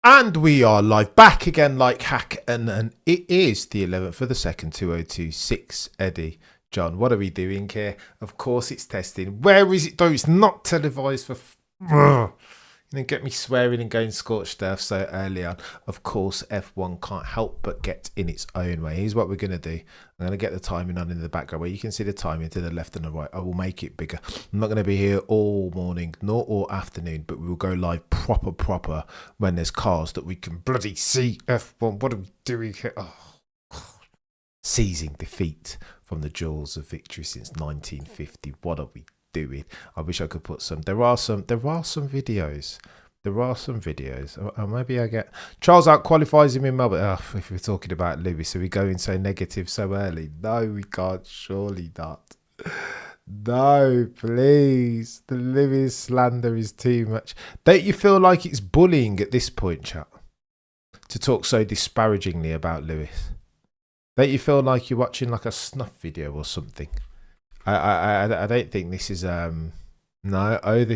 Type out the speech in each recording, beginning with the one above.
And we are live back again like hack, and it is the 11th for the second 2026. Eddie, John, what are we doing here? Of course it's testing. Where is it though? It's not televised for... get me swearing and going scorched earth so early on. Of course, F1 can't help but get in its own way. Here's what we're going to do. I'm going to get the timing on in the background where you can see the timing to the left and the right. I will make it bigger. I'm not going to be here all morning nor all afternoon, but we will go live proper when there's cars that we can bloody see. F1, what are we doing here? Oh. Seizing defeat from the jaws of victory since 1950. What are we doing? I wish I could put some. There are some videos. Or maybe I get Charles out qualifies him in Melbourne. If we're talking about Lewis, are we going so negative so early? No, we can't. Surely not. No, please. The Lewis slander is too much. Don't you feel like it's bullying at this point, chat, to talk so disparagingly about Lewis? Don't you feel like you're watching like a snuff video or something? I don't think this is the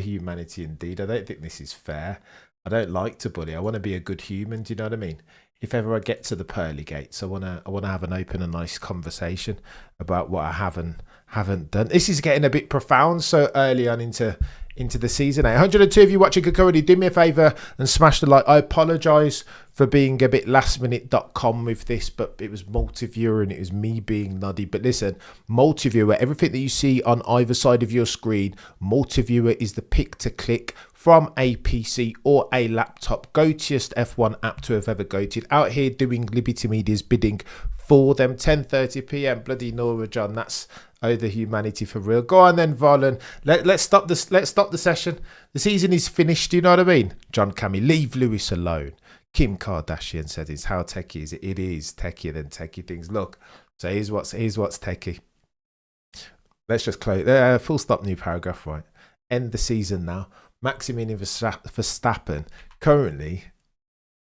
humanity indeed. I don't think this is fair. I don't like to bully. I want to be a good human. Do you know what I mean? If ever I get to the pearly gates, I want to have an open and nice conversation about what I haven't done. This is getting a bit profound so early on into the season. 102 of you watching could currently do me a favour and smash the like. I apologise for being a bit lastminute.com with this, but it was multi-viewer and it was me being nuddy. But listen, multi-viewer, everything that you see on either side of your screen, multi-viewer is the pick to click from a PC or a laptop. Goatiest F1 app to have ever goated. Out here doing Liberty Media's bidding for them. 10:30 p.m. Bloody Nora John, that's the humanity for real. Go on then, Varlin. Let's stop this. Let's stop the session. The season is finished. Do you know what I mean? John Cammy, leave Lewis alone. Kim Kardashian said, "It's how techie is it? It is techier than techie things." Look, so here's what's techie. Let's just close. Full stop. New paragraph. Right. End the season now. Maximilian Verstappen currently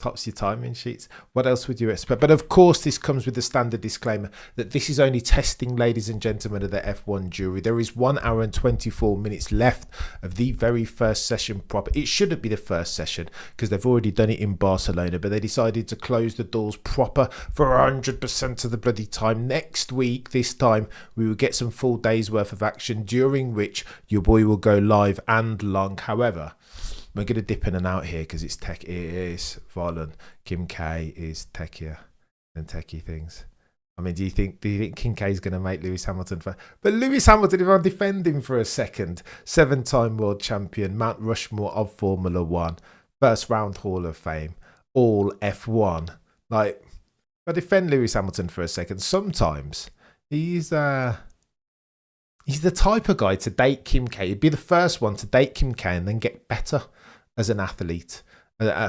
tops your timing sheets. What else would you expect? But of course, this comes with the standard disclaimer that this is only testing, ladies and gentlemen of the F1 jury. There is 1 hour and 24 minutes left of the very first session proper. It shouldn't be the first session because they've already done it in Barcelona, but they decided to close the doors proper for 100% of the bloody time. Next week, this time, we will get some full days worth of action during which your boy will go live and long. However, we're going to dip in and out here because it's tech. It is Varlin. Kim K is techier than techie things. I mean, do you think Kim K is going to make Lewis Hamilton? But Lewis Hamilton, if I defend him for a second, 7-time world champion, Mount Rushmore of Formula One, first round Hall of Fame, all F1. Like, if I defend Lewis Hamilton for a second, sometimes he's the type of guy to date Kim K. He'd be the first one to date Kim K and then get better as an athlete,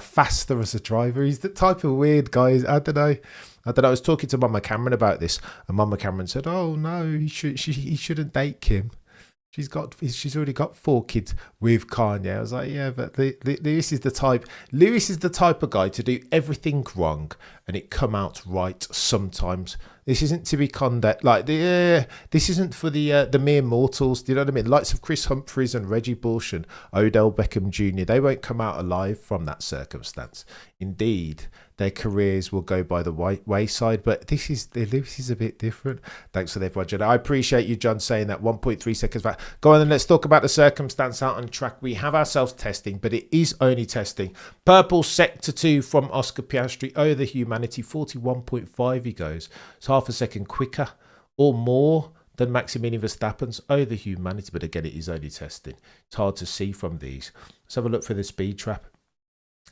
faster as a driver. He's the type of weird guy. I don't know. I was talking to Mama Cameron about this, and Mama Cameron said, "Oh no, he shouldn't date Kim. She's already got 4 kids with Kanye." I was like, yeah, but Lewis is the type of guy to do everything wrong and it come out right sometimes. This isn't to be conduct like this isn't for the mere mortals. Do you know what I mean? Likes of Chris Humphries and Reggie Bush and Odell Beckham Jr. They won't come out alive from that circumstance. Indeed, their careers will go by the wayside, but this is a bit different. Thanks for their budget. I appreciate you, John, saying that. 1.3 seconds back. Go on and let's talk about the circumstance out on track. We have ourselves testing, but it is only testing. Purple Sector 2 from Oscar Piastri. Oh, the humanity. 41.5 he goes. It's half a second quicker or more than Maximilian Verstappen's. Oh, the humanity. But again, it is only testing. It's hard to see from these. Let's have a look for the speed trap.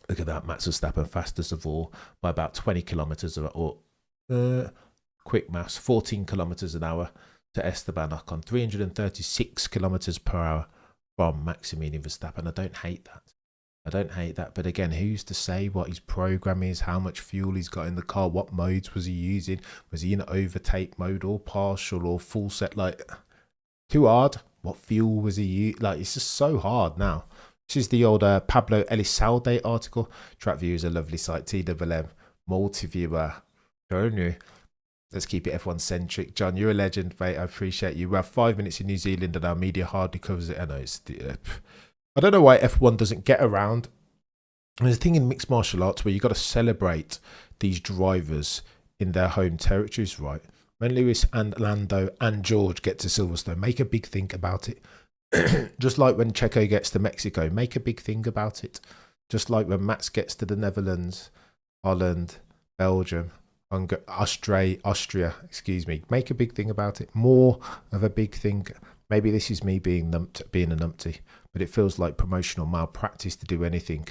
Look at that, Max Verstappen, fastest of all by about 20 kilometres or quick maths, 14 kilometres an hour to Esteban Ocon, 336 kilometres per hour from Maximilian Verstappen. I don't hate that. But again, who's to say what his program is, how much fuel he's got in the car, what modes was he using? Was he in overtake mode or partial or full set? Like, too hard. What fuel was he using? Like, it's just so hard now. This is the old Pablo Elizalde article. TrackView is a lovely site. TWM, multi-viewer. Let's keep it F1 centric. John, you're a legend, mate. I appreciate you. We have 5 minutes in New Zealand and our media hardly covers it. I know I don't know why F1 doesn't get around There's a thing in mixed martial arts where you got to celebrate these drivers in their home territories, right? When Lewis and Lando and George get to Silverstone, make a big thing about it. Just like when Checo gets to Mexico, make a big thing about it. Just like when Max gets to the Netherlands, Holland, Belgium, Austria, make a big thing about it. More of a big thing. Maybe this is me being a numpty, but it feels like promotional malpractice to do anything.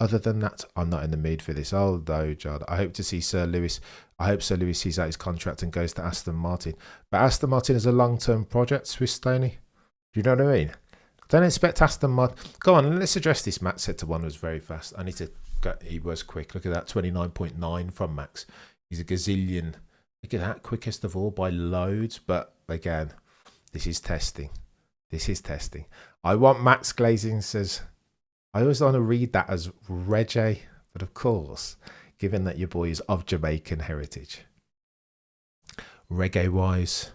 Other than that, I'm not in the mood for this. Although, John, I hope to see Sir Lewis. I hope Sir Lewis sees out his contract and goes to Aston Martin. But Aston Martin is a long-term project, Swiss Stoney. Do you know what I mean? Don't expect Aston Martin. Go on, let's address this. Max said to one was very fast. I need to go. He was quick. Look at that, 29.9 from Max. He's a gazillion. Look at that, quickest of all by loads. But again, this is testing. This is testing. I want Max Glazing says, I always want to read that as Reggae, but of course, given that your boy is of Jamaican heritage. Reggae-wise,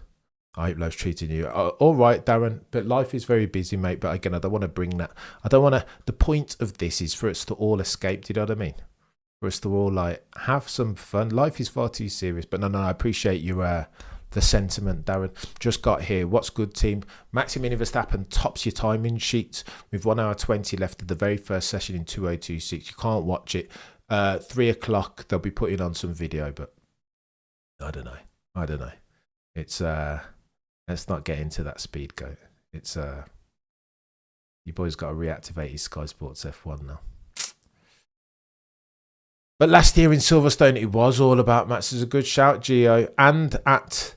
I hope life's treating you. All right, Darren, but life is very busy, mate. But again, I don't want to bring that. I don't want to. The point of this is for us to all escape. Do you know what I mean? For us to all like have some fun. Life is far too serious. But no, I appreciate you. The sentiment, Darren. Just got here. What's good, team? Maximilian Verstappen tops your timing sheets with 1 hour 20 left of the very first session in 2026. You can't watch it. 3 o'clock, they'll be putting on some video, but I don't know. It's let's not get into that speed goat. It's your boy's got to reactivate his Sky Sports F1 now. But last year in Silverstone, it was all about Max. Is a good shout, Gio, and at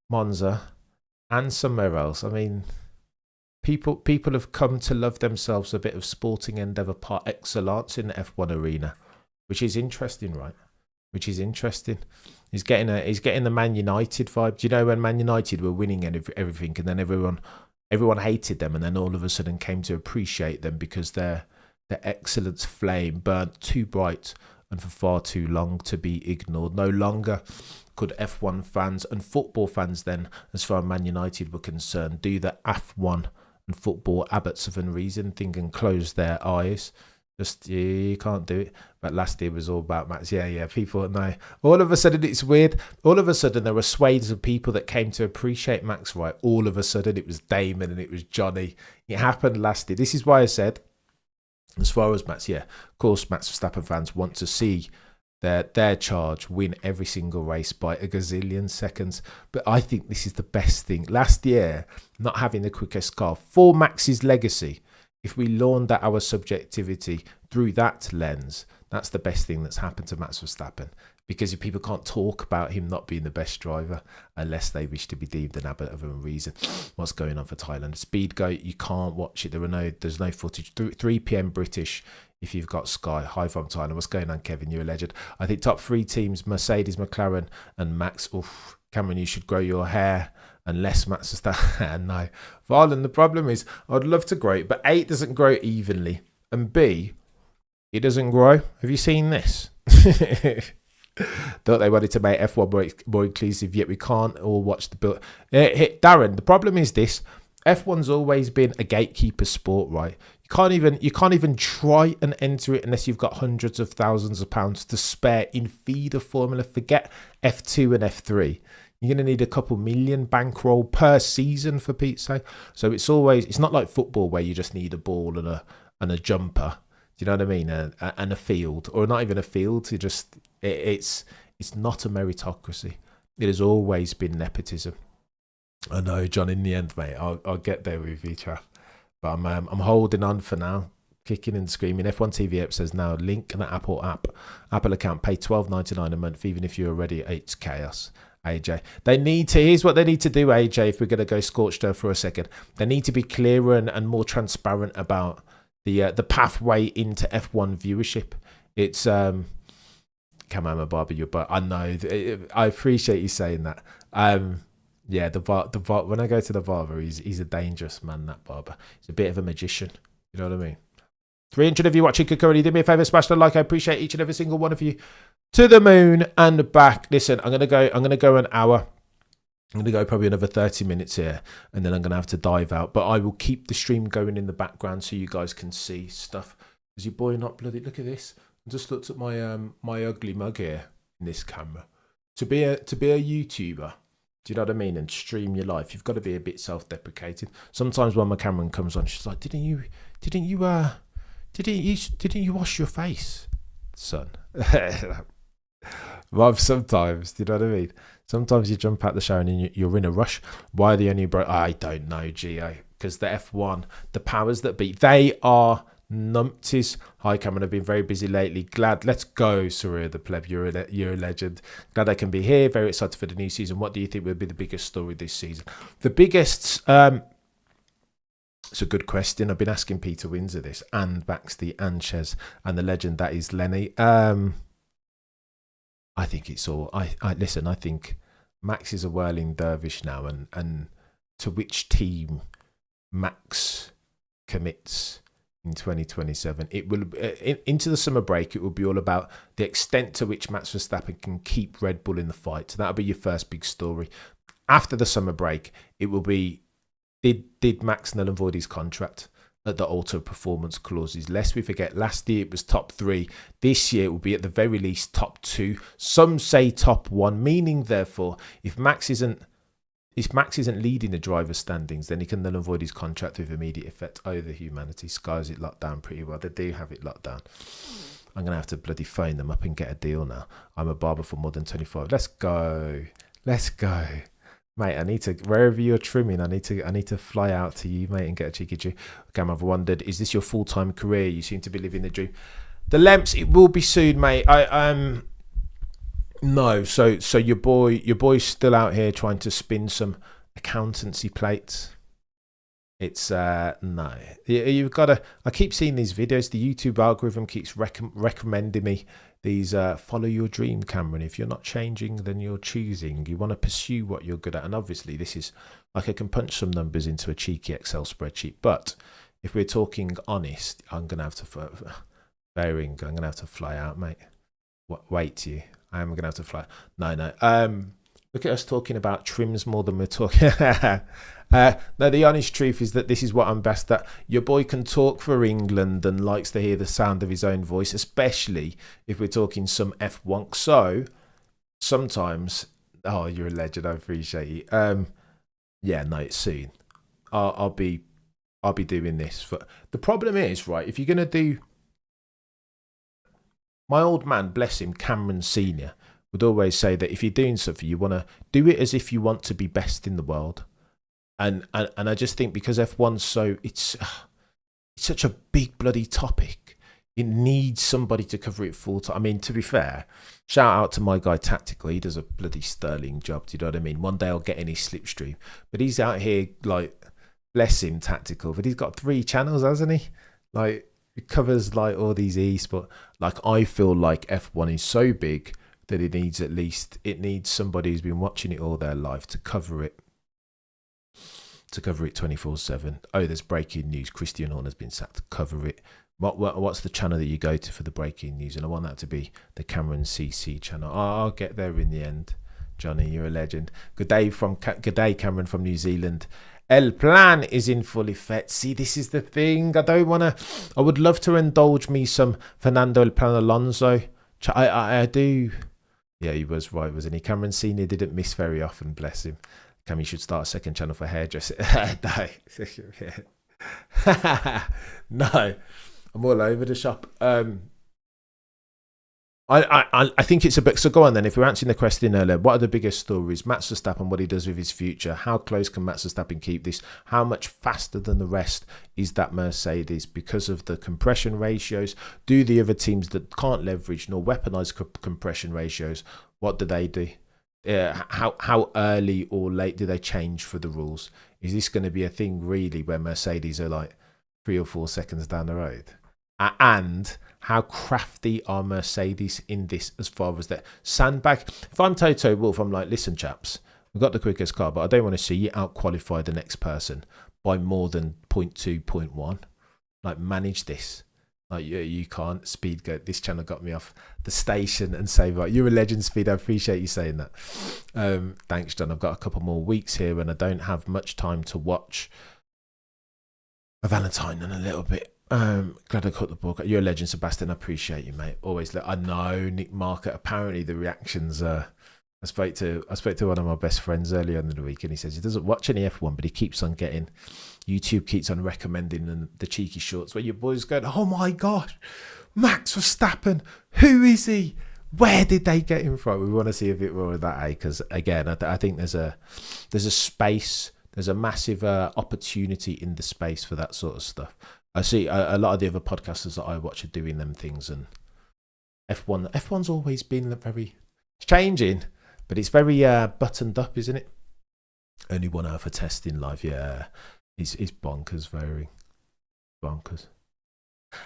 Monza and somewhere else. I mean, people have come to love themselves a bit of sporting endeavour par excellence in the F1 arena, which is interesting, right? Which is interesting. He's getting the Man United vibe. Do you know when Man United were winning everything, and then everyone hated them, and then all of a sudden came to appreciate them because their excellence flame burnt too bright and for far too long to be ignored. No longer could F1 fans and football fans then, as far as Man United were concerned, do the F1 and football abbots of unreason thing and close their eyes. Just, you can't do it. But last year was all about Max. Yeah, people know. All of a sudden, it's weird. All of a sudden, there were swathes of people that came to appreciate Max, right? All of a sudden, it was Damon and it was Johnny. It happened last year. This is why I said, as far as Max, yeah, of course, Max Verstappen fans want to see their charge win every single race by a gazillion seconds. But I think this is the best thing. Last year, not having the quickest car for Max's legacy, if we launder our subjectivity through that lens, that's the best thing that's happened to Max Verstappen. Because if people can't talk about him not being the best driver unless they wish to be deemed an abbot of a reason. What's going on for Thailand? Speed Goat, you can't watch it. There's no footage. 3 p.m. British if you've got Sky. Hi from Thailand. What's going on, Kevin? You're a legend. I think top 3 teams, Mercedes, McLaren and Max. Oof, Cameron, you should grow your hair. Unless Max Verstappen. No. Varlan, the problem is I'd love to grow it, but A, it doesn't grow evenly. And B, it doesn't grow. Have you seen this? Thought they wanted to make F1 more inclusive, yet we can't all watch the build. Darren, the problem is this. F1's always been a gatekeeper sport, right? You can't even try and enter it unless you've got hundreds of thousands of pounds to spare in feeder formula. Forget F2 and F3. You're going to need a couple million bankroll per season for Pete's sake. So it's not like football where you just need a ball and a jumper. Do you know what I mean? And a field, or not even a field. It's not a meritocracy. It has always been nepotism. I know, John. In the end, mate, I'll get there with you, chap. But I'm holding on for now, kicking and screaming. F1 TV app says now link an Apple account, pay $12.99 a month, even if you're already. It's chaos. AJ, here's what they need to do, AJ, if we're going to go scorched earth for a second. They need to be clearer and more transparent about the pathway into F1 viewership. It's come on, my barber, I know, I appreciate you saying that. Yeah, the bar, when I go to the barber, he's a dangerous man, that barber. He's a bit of a magician, you know what I mean? 300 of you watching could currently do me a favour, smash the like. I appreciate each and every single one of you. To the moon and back. Listen, I'm gonna go an hour. I'm gonna go probably another 30 minutes here, and then I'm gonna have to dive out. But I will keep the stream going in the background so you guys can see stuff. Is your boy not bloody? Look at this. I just looked at my my ugly mug here in this camera. To be a YouTuber, do you know what I mean? And stream your life, you've got to be a bit self-deprecating. Sometimes when my camera comes on, she's like, "Didn't you wash your face, son?" Well, sometimes, do you know what I mean? Sometimes you jump out the shower and you're in a rush. Why are the only I don't know, Gio. Because the F1, the powers that be, they are numpties. Hi, Cameron. I've been very busy lately. Glad. Let's go, Saria the pleb. You're a legend. Glad I can be here. Very excited for the new season. What do you think will be the biggest story this season? The biggest. It's a good question. I've been asking Peter Windsor this, and Baxley, and Ches, and the legend that is Lenny. I think it's all. I listen. I think Max is a whirling dervish now, and to which team Max commits in 2027, it will into the summer break. It will be all about the extent to which Max Verstappen can keep Red Bull in the fight. So that'll be your first big story. After the summer break, it will be did Max null and void his contract at the alter performance clauses. Lest we forget, last year it was top 3. This year it will be at the very least top 2. Some say top 1, meaning therefore if Max isn't leading the driver standings, then he can null and void his contract with immediate effect over humanity. Sky's it locked down pretty well. They do have it locked down. I'm going to have to bloody phone them up and get a deal now. I'm a barber for more than 25. Let's go. Mate, I need to, wherever you're trimming, I need to fly out to you, mate, and get a cheeky Jew. Okay, I've wondered, is this your full-time career? You seem to be living the dream. The Lemps, it will be soon, mate. No, so your boy's still out here trying to spin some accountancy plates. It's no, you've got to. I keep seeing these videos. The YouTube algorithm keeps recommending me these. Follow your dream, Cameron. If you're not changing, then you're choosing. You want to pursue what you're good at, and obviously this is like I can punch some numbers into a cheeky Excel spreadsheet. But if we're talking honest, I'm gonna have to I'm gonna have to fly out, mate. Wait, you. I am gonna have to fly. No. Look at us talking about trims more than we're talking. No, the honest truth is that this is what I'm best at. Your boy can talk for England and likes to hear the sound of his own voice, especially if we're talking some F1. So sometimes, oh, you're a legend. I appreciate you. Yeah, no, it's soon. I'll be doing this. The problem is, right, if you're gonna do, my old man, bless him, Cameron Senior, would always say that if you're doing something, you want to do it as if you want to be best in the world. And I just think because F1's so, it's such a big bloody topic, it needs somebody to cover it full time. I mean, to be fair, shout out to my guy Tactical. He does a bloody sterling job. Do you know what I mean? One day I'll get in his slipstream, but he's out here, like, bless him, Tactical. But he's got 3 channels, hasn't he? Like, it covers like all these esports. Like, I feel like F1 is so big that it needs somebody who's been watching it all their life to cover it. To cover it 24/7. Oh, there's breaking news. Christian Horner's been sacked. To cover it. What's the channel that you go to for the breaking news? And I want that to be the Cameron CC channel. I'll get there in the end. Johnny, you're a legend. Good day, Cameron from New Zealand. El Plan is in full effect. See, this is the thing. I would love to indulge me some Fernando El Plan Alonso. I do. Yeah, he was right, wasn't he? Cameron Senior didn't miss very often, bless him. Cam, you should start a second channel for hairdressing. No, I'm all over the shop. I think it's a bit. So go on then. If we're answering the question earlier, what are the biggest stories? Max Verstappen, what he does with his future. How close can Max Verstappen keep this? How much faster than the rest is that Mercedes because of the compression ratios? Do the other teams that can't leverage nor weaponize compression ratios, what do? How early or late do they change for the rules? Is this going to be a thing really where Mercedes are like 3 or 4 seconds down the road? And how crafty are Mercedes in this as far as that sandbag? If I'm Toto Wolff, I'm like, listen, chaps, we've got the quickest car, but I don't want to see you out-qualify the next person by more than 0.2, 0.1. Like, manage this. Like, you can't. Speed go. This channel got me off the station and say, right, you're a legend, Speed. I appreciate you saying that. Thanks, John. I've got a couple more weeks here and I don't have much time to watch a Valentine and a little bit Glad I caught the ball. You're a legend, Sebastian. I appreciate you, mate. Always. I know Nick Market. Apparently, the reactions. I spoke to one of my best friends earlier in the week, and he says he doesn't watch any F1, but he keeps on getting. YouTube keeps on recommending the cheeky shorts where your boys going, "Oh my gosh, Max Verstappen, who is he? Where did they get him from?" We want to see a bit more of that, because again, I think there's a space, there's a massive opportunity in the space for that sort of stuff. I see a lot of the other podcasters that I watch are doing them things, and F1's always been very, it's changing, but it's very buttoned up, isn't it? Only 1 hour for testing live, yeah. It's bonkers, very bonkers.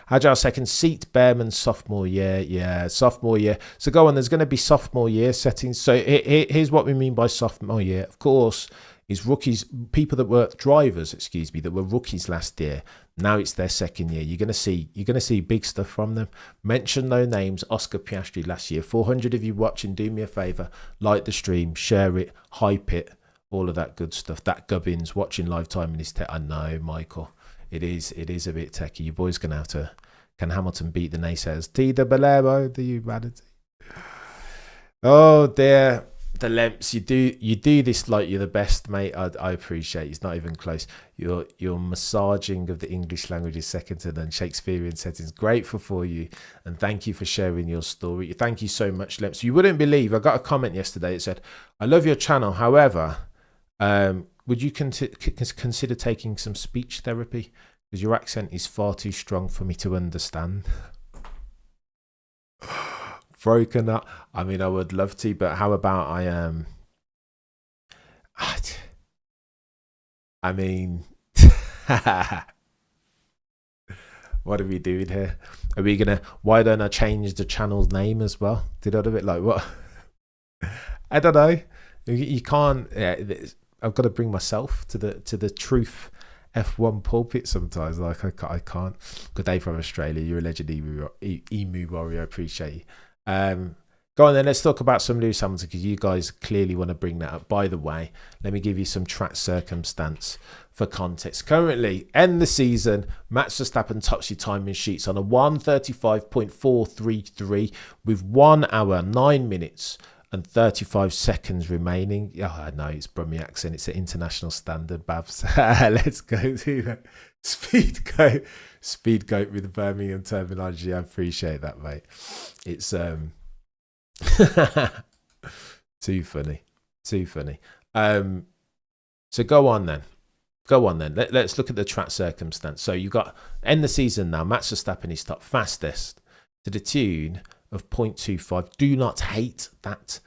Agile second, seat Bearman sophomore year. Yeah, sophomore year. So go on, there's going to be sophomore year settings. So here's what we mean by sophomore year. Of course, is rookies, people that were drivers, that were rookies last year. Now it's their second year. You're going to see big stuff from them. Mention no names. Oscar Piastri last year. 400 of you watching, do me a favour, like the stream, share it, hype it, all of that good stuff. That Gubbins watching live time in his tech. I know, Michael. It is a bit techie. Your boy's going to have to. Can Hamilton beat the naysayers? T the Balebo, the humanity. Oh dear, the Lemps. You do this like you're the best, mate. I appreciate it. It's not even close. Your massaging of the English language is second to none. Shakespearean settings. Grateful for you, and thank you for sharing your story. Thank you so much, Lemps. You wouldn't believe, I got a comment yesterday. It said, "I love your channel. However, would you consider taking some speech therapy? Because your accent is far too strong for me to understand." Broken up. I mean, I would love to, but how about I mean, what are we doing here? Are we gonna? Why don't I change the channel's name as well? Did I do it like what? I don't know. You can't. Yeah, I've got to bring myself to the truth. F1 pulpit sometimes. Like I can't. Good day from Australia. You're a legend, emu warrior. I appreciate you. Go on then. Let's talk about some Lewis Hamilton, because you guys clearly want to bring that up. By the way, let me give you some track circumstance for context. Currently, end the season, Max Verstappen tops your timing sheets on a 1:35.433 with 1 hour 9 minutes and 35 seconds remaining. Oh, I know, it's Brummie accent. It's an international standard, Babs. Let's go to that. Speed goat with Birmingham terminology. I appreciate that, mate. It's too funny. So go on then. Let's look at the track circumstance. So you've got end the season now. Max Verstappen is top fastest to the tune of 0.25. Do not hate that.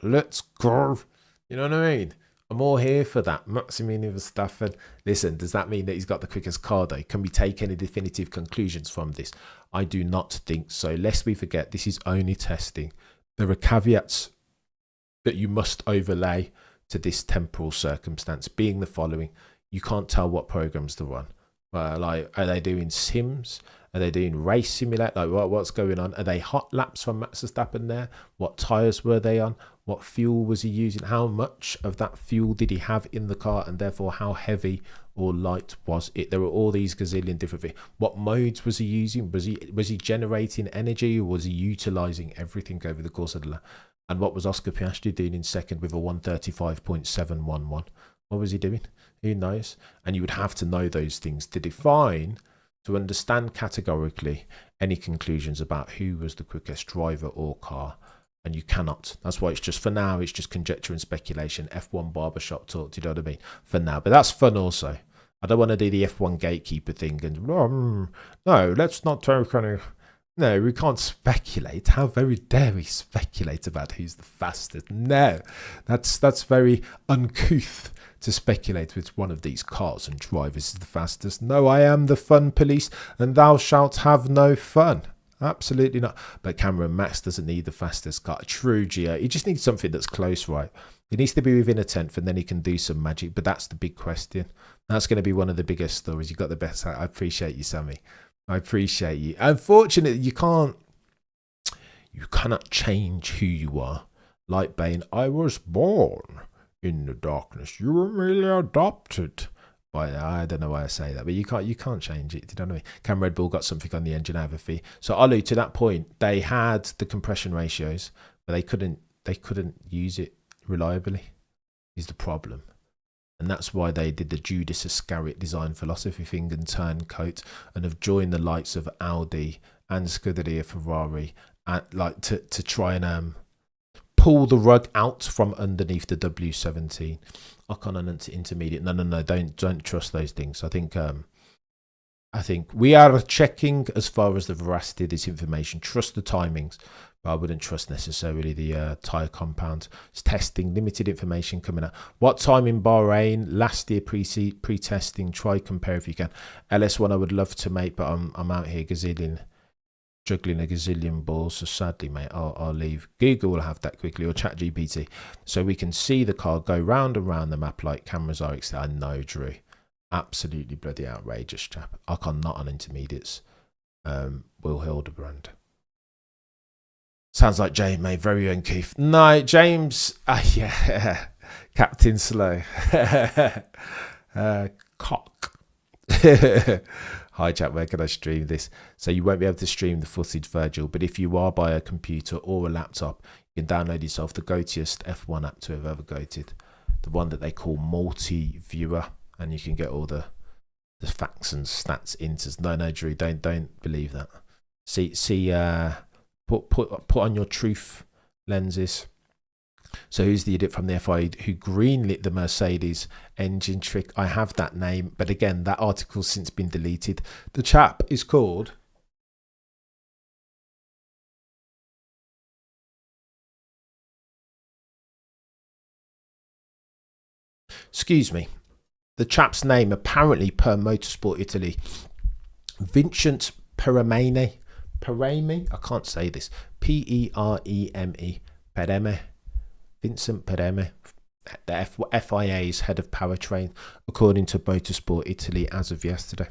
Let's go. You know what I mean? I'm all here for that. Maximilian Verstappen. Listen, does that mean that he's got the quickest car though? Can we take any definitive conclusions from this? I do not think so. Lest we forget, this is only testing. There are caveats that you must overlay to this temporal circumstance, being the following. You can't tell what programs to run. Like, are they doing sims? Are they doing race simulator? Like, what's going on? Are they hot laps from Max Verstappen there? What tyres were they on? What fuel was he using? How much of that fuel did he have in the car? And therefore, how heavy or light was it? There were all these gazillion different things. What modes was he using? Was he generating energy, or was he utilising everything over the course of the lap? And what was Oscar Piastri doing in second with a 1:35.711? What was he doing? Who knows? And you would have to know those things to define, to understand categorically any conclusions about who was the quickest driver or car. And you cannot. That's why it's just, for now, it's just conjecture and speculation. F1 barbershop talk, do you know what I mean? For now. But that's fun also. I don't want to do the F1 gatekeeper thing and, no, let's not talk any. No, we can't speculate. How very dare we speculate about who's the fastest? No, that's very uncouth to speculate which one of these cars and drivers is the fastest. No, I am the fun police, and thou shalt have no fun. Absolutely not. But Cameron Max doesn't need the fastest car. True, Gio. He just needs something that's close, right? He needs to be within a tenth, and then he can do some magic. But that's the big question. That's going to be one of the biggest stories. You got the best. I appreciate you, Sammy. I appreciate you. Unfortunately, you cannot change who you are. Like Bane, I was born in the darkness. You were merely adopted. But I don't know why I say that, but you can't change it. Do you know what I mean? Can Red Bull got something on the engine over fee? So Olu, to that point, they had the compression ratios, but they couldn't use it reliably. Is the problem. And that's why they did the Judas Iscariot design philosophy thing and turn coat, and have joined the likes of Audi and Scuderia Ferrari to try and pull the rug out from underneath the W17. Ocon and intermediate. No, don't trust those things. I think we are checking as far as the veracity of this information. Trust the timings, but I wouldn't trust necessarily the tyre compound. It's testing, limited information coming out. What time in Bahrain? Last year pre-testing. Try compare if you can. LS1 I would love to make, but I'm out here juggling a gazillion balls. So sadly, mate, I'll leave. Google will have that quickly, or ChatGPT, so we can see the car go round and round the map like cameras are. I know, Drew. Absolutely bloody outrageous, chap. Ocon not on intermediates. Will Hildebrand. Sounds like James, mate. Very own Keith. No, James. Yeah. Captain Slow. Cock. Hi, chat. Where can I stream this? So you won't be able to stream the footage, Virgil. But if you are by a computer or a laptop, you can download yourself the goatiest F1 app to have ever goated. The one that they call Multi-Viewer. And you can get all the facts and stats into. No, Drew, don't believe that. Put on your truth lenses. So who's the idiot from the FIA who greenlit the Mercedes engine trick? I have that name, but again, that article's since been deleted. The chap is called. Excuse me. The chap's name, apparently per Motorsport Italy, Vincent Peremene. I can't say this. Pereme. Pereme. Vincent Pereme. The FIA's head of powertrain, according to Motorsport Italy as of yesterday.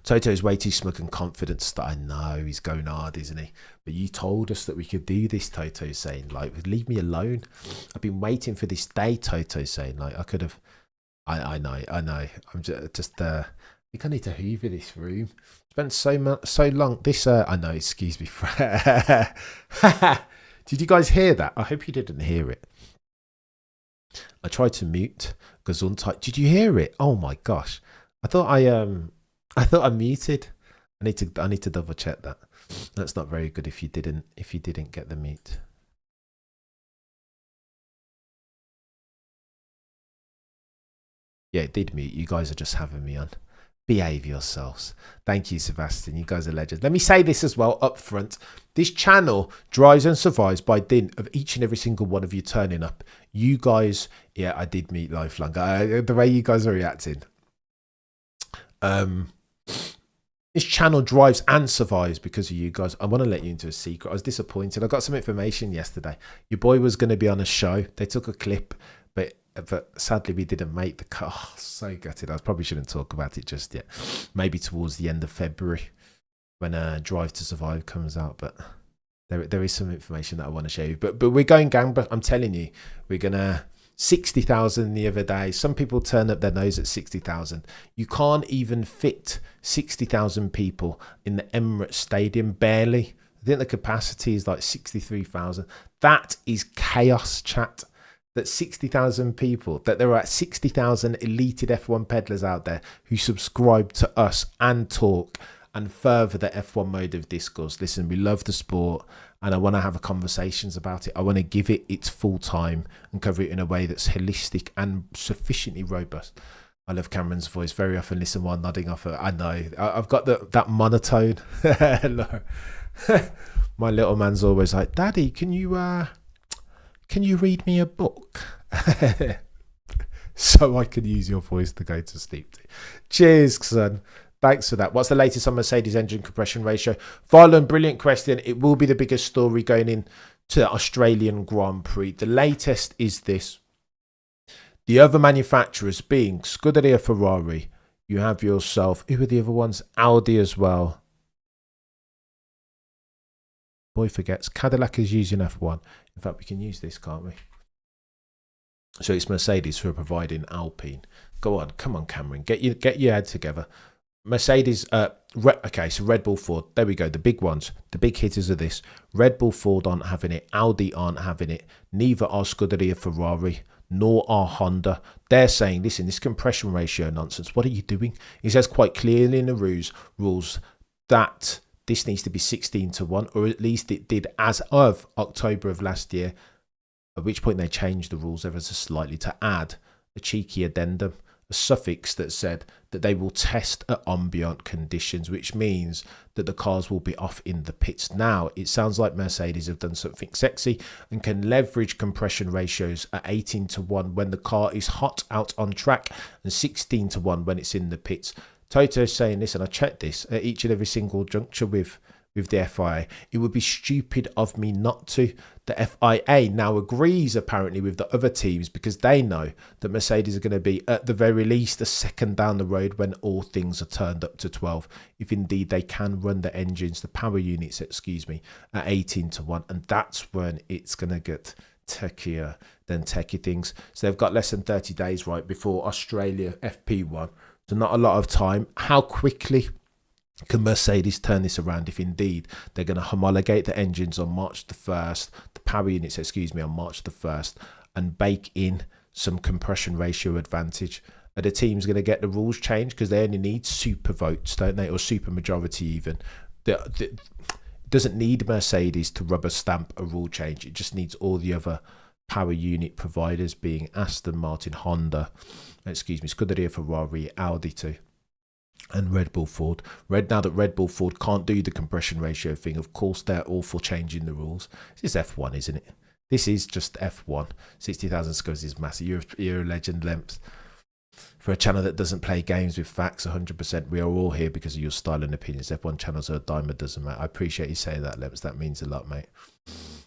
Toto is way too smug and confident. I know he's going hard, isn't he? But you told us that we could do this, Toto's saying. Like, leave me alone. I've been waiting for this day, Toto's saying. Like, I could have. I know. I'm just I think I need to hoover this room. Spent so long. This I know. Excuse me. Did you guys hear that? I hope you didn't hear it. I tried to mute Gesundheit. Did you hear it? Oh my gosh! I thought I muted. I need to double check that. That's not very good if you didn't get the mute. Yeah, it did mute. You guys are just having me on. Behave yourselves. Thank you, Sebastian. You guys are legends. Let me say this as well up front. This channel drives and survives by dint of each and every single one of you turning up. You guys, yeah, I did meet Lifelong. The way you guys are reacting. This channel drives and survives because of you guys. I want to let you into a secret. I was disappointed. I got some information yesterday. Your boy was going to be on a show. They took a clip, but sadly we didn't make the cut. Oh, so gutted. I probably shouldn't talk about it just yet. Maybe towards the end of February when Drive to Survive comes out. But there is some information that I want to show you. But we're going gangbusters. I'm telling you, we're gonna 60,000 the other day. Some people turn up their nose at 60,000. You can't even fit 60,000 people in the Emirates Stadium, barely. I think the capacity is like 63,000. That is chaos, chat. That 60,000 people, that there are 60,000 elated F1 peddlers out there who subscribe to us and talk and further the F1 mode of discourse. Listen, we love the sport and I want to have conversations about it. I want to give it its full time and cover it in a way that's holistic and sufficiently robust. I love Cameron's voice. Very often listen while nodding off. I know. I've got that monotone. No. My little man's always like, Daddy, can you read me a book? So I can use your voice to go to sleep. Cheers, son. Thanks for that. What's the latest on Mercedes engine compression ratio? Violent, brilliant question. It will be the biggest story going into the Australian Grand Prix. The latest is this. The other manufacturers being Scuderia Ferrari. You have yourself, who are the other ones? Audi as well. Boy forgets. Cadillac is using F1. In fact, we can use this, can't we? So it's Mercedes who are providing Alpine. Go on, come on, Cameron, get your head together. Mercedes, okay, so Red Bull, Ford, there we go, the big ones, the big hitters of this. Red Bull, Ford aren't having it, Audi aren't having it, neither are Scuderia Ferrari, nor are Honda. They're saying, listen, this compression ratio nonsense, what are you doing? He says quite clearly in the rules that this needs to be 16-1, or at least it did as of October of last year, at which point they changed the rules ever so slightly to add a cheeky addendum, a suffix that said that they will test at ambient conditions, which means that the cars will be off in the pits. Now, it sounds like Mercedes have done something sexy and can leverage compression ratios at 18-1 when the car is hot out on track and 16-1 when it's in the pits. Toto's saying, listen, I checked this at each and every single juncture with the FIA. It would be stupid of me not to. The FIA now agrees apparently with the other teams because they know that Mercedes are going to be at the very least a second down the road when all things are turned up to 12. If indeed they can run the engines, the power units, at 18-1. And that's when it's going to get techier than techie things. So they've got less than 30 days right before Australia FP1. So not a lot of time. How quickly can Mercedes turn this around if indeed they're going to homologate the engines on March the 1st, the power units, on March the 1st, and bake in some compression ratio advantage? Are the teams going to get the rules changed because they only need super votes, don't they, or super majority even? It doesn't need Mercedes to rubber stamp a rule change. It just needs all the other power unit providers, being Aston Martin, Honda, Scuderia Ferrari, Audi too, and Red Bull Ford. Now that Red Bull Ford can't do the compression ratio thing, of course they're all for changing the rules. This is F1, isn't it? This is just F1. 60,000 scores is massive. You're a legend, Lemps. For a channel that doesn't play games with facts 100%, we are all here because of your style and opinions. F1 channels are a dime a dozen, mate. I appreciate you saying that, Lemps. That means a lot, mate.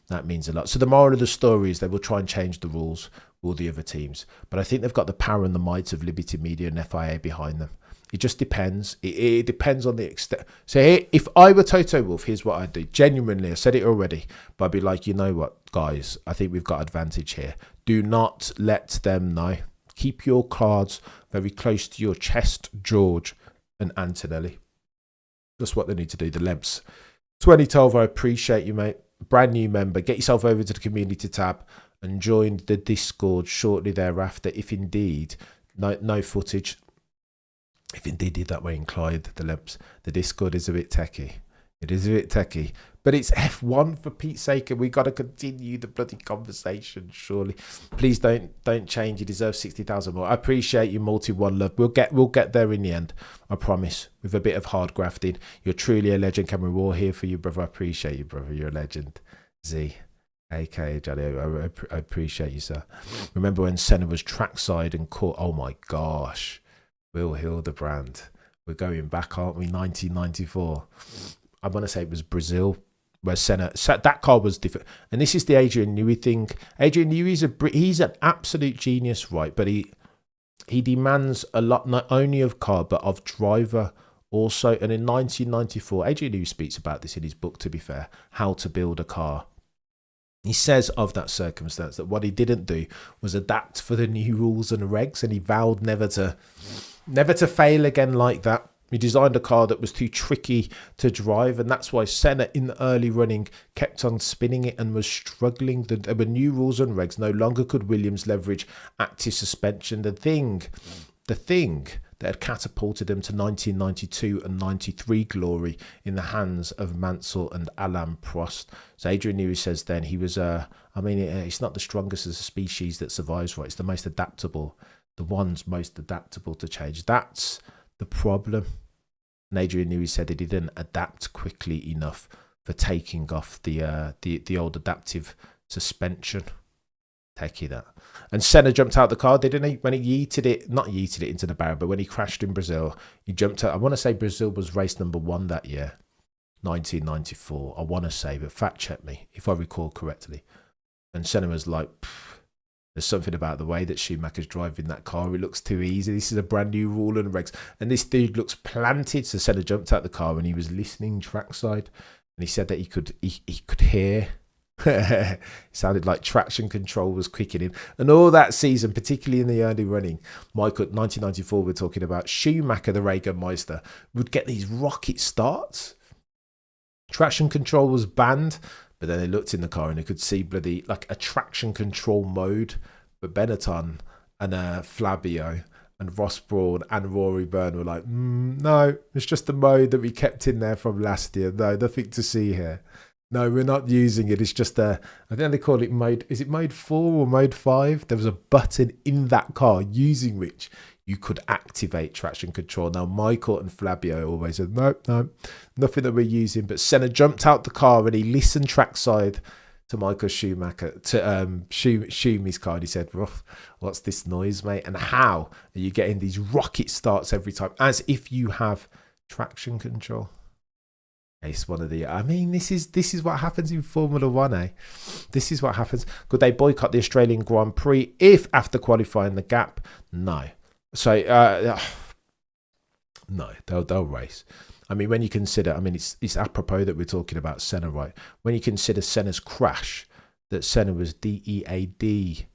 That means a lot. So the moral of the story is they will try and change the rules with all the other teams. But I think they've got the power and the might of Liberty Media and FIA behind them. It just depends. It depends on the extent. So if I were Toto Wolff, here's what I'd do. Genuinely, I said it already, but I'd be like, you know what, guys, I think we've got advantage here. Do not let them know. Keep your cards very close to your chest, George and Antonelli. That's what they need to do, the Lemps. 2012, I appreciate you, mate. Brand new member. Get yourself over to the community tab and join the Discord shortly thereafter. If indeed, no footage. If indeed you're that way inclined, the Lemps, the Discord is a bit techie. It is a bit techie. But it's F1 for Pete's sake, and we got to continue the bloody conversation, surely. Please don't change. You deserve 60,000 more. I appreciate you, Multi-One Love. We'll get there in the end, I promise, with a bit of hard grafting. You're truly a legend, Cameron. We're all here for you, brother. I appreciate you, brother. You're a legend. Z, aka Johnny, I appreciate you, sir. Remember when Senna was trackside and caught? Oh my gosh. Will Hildebrand. We're going back, aren't we? 1994. I want to say it was Brazil, where Senna, that car was different. And this is the Adrian Newey thing. Adrian Newey, he's an absolute genius, right? But he demands a lot, not only of car, but of driver also. And in 1994, Adrian Newey speaks about this in his book, to be fair, How to Build a Car. He says of that circumstance that what he didn't do was adapt for the new rules and regs, and he vowed never to fail again like that. He designed a car that was too tricky to drive, and that's why Senna in the early running kept on spinning it and was struggling. There were new rules and regs. No longer could Williams leverage active suspension. The thing that had catapulted him to 1992 and 93 glory in the hands of Mansell and Alain Prost. So Adrian Newey says then he was, it's not the strongest as a species that survives, right? It's the most adaptable, the ones most adaptable to change. That's the problem. And Adrian Newey said that he didn't adapt quickly enough for taking off the old adaptive suspension. Techie that. And Senna jumped out the car, didn't he? When he not yeeted it into the barrier, but when he crashed in Brazil, he jumped out. I want to say Brazil was race number 1 that year, 1994. I want to say, but fact check me if I recall correctly. And Senna was like, there's something about the way that Schumacher's driving that car. It looks too easy. This is a brand new rule and regs. And this dude looks planted. So Senna jumped out the car and he was listening trackside. And he said that he could hear It sounded like traction control was kicking in. And all that season, particularly in the early running, Michael, 1994, we're talking about, Schumacher, the Regenmeister, would get these rocket starts. Traction control was banned, but then they looked in the car and they could see bloody like a traction control mode. But Benetton and Flavio and Ross Brawn and Rory Byrne were like, no, it's just the mode that we kept in there from last year. No, nothing to see here. No, we're not using it. It's just I think they call it mode. Is it mode 4 or mode 5? There was a button in that car using which you could activate traction control. Now, Michael and Flavio always said, no, nothing that we're using. But Senna jumped out the car and he listened trackside to Michael Schumacher, to Schumy's car, and he said, what's this noise, mate? And how are you getting these rocket starts every time? As if you have traction control. It's one of the, I mean, this is what happens in Formula One, eh? This is what happens. Could they boycott the Australian Grand Prix if after qualifying the gap? No. So, no, they'll race. I mean, when you consider, I mean, it's apropos that we're talking about Senna, right? When you consider Senna's crash, that Senna was DEAD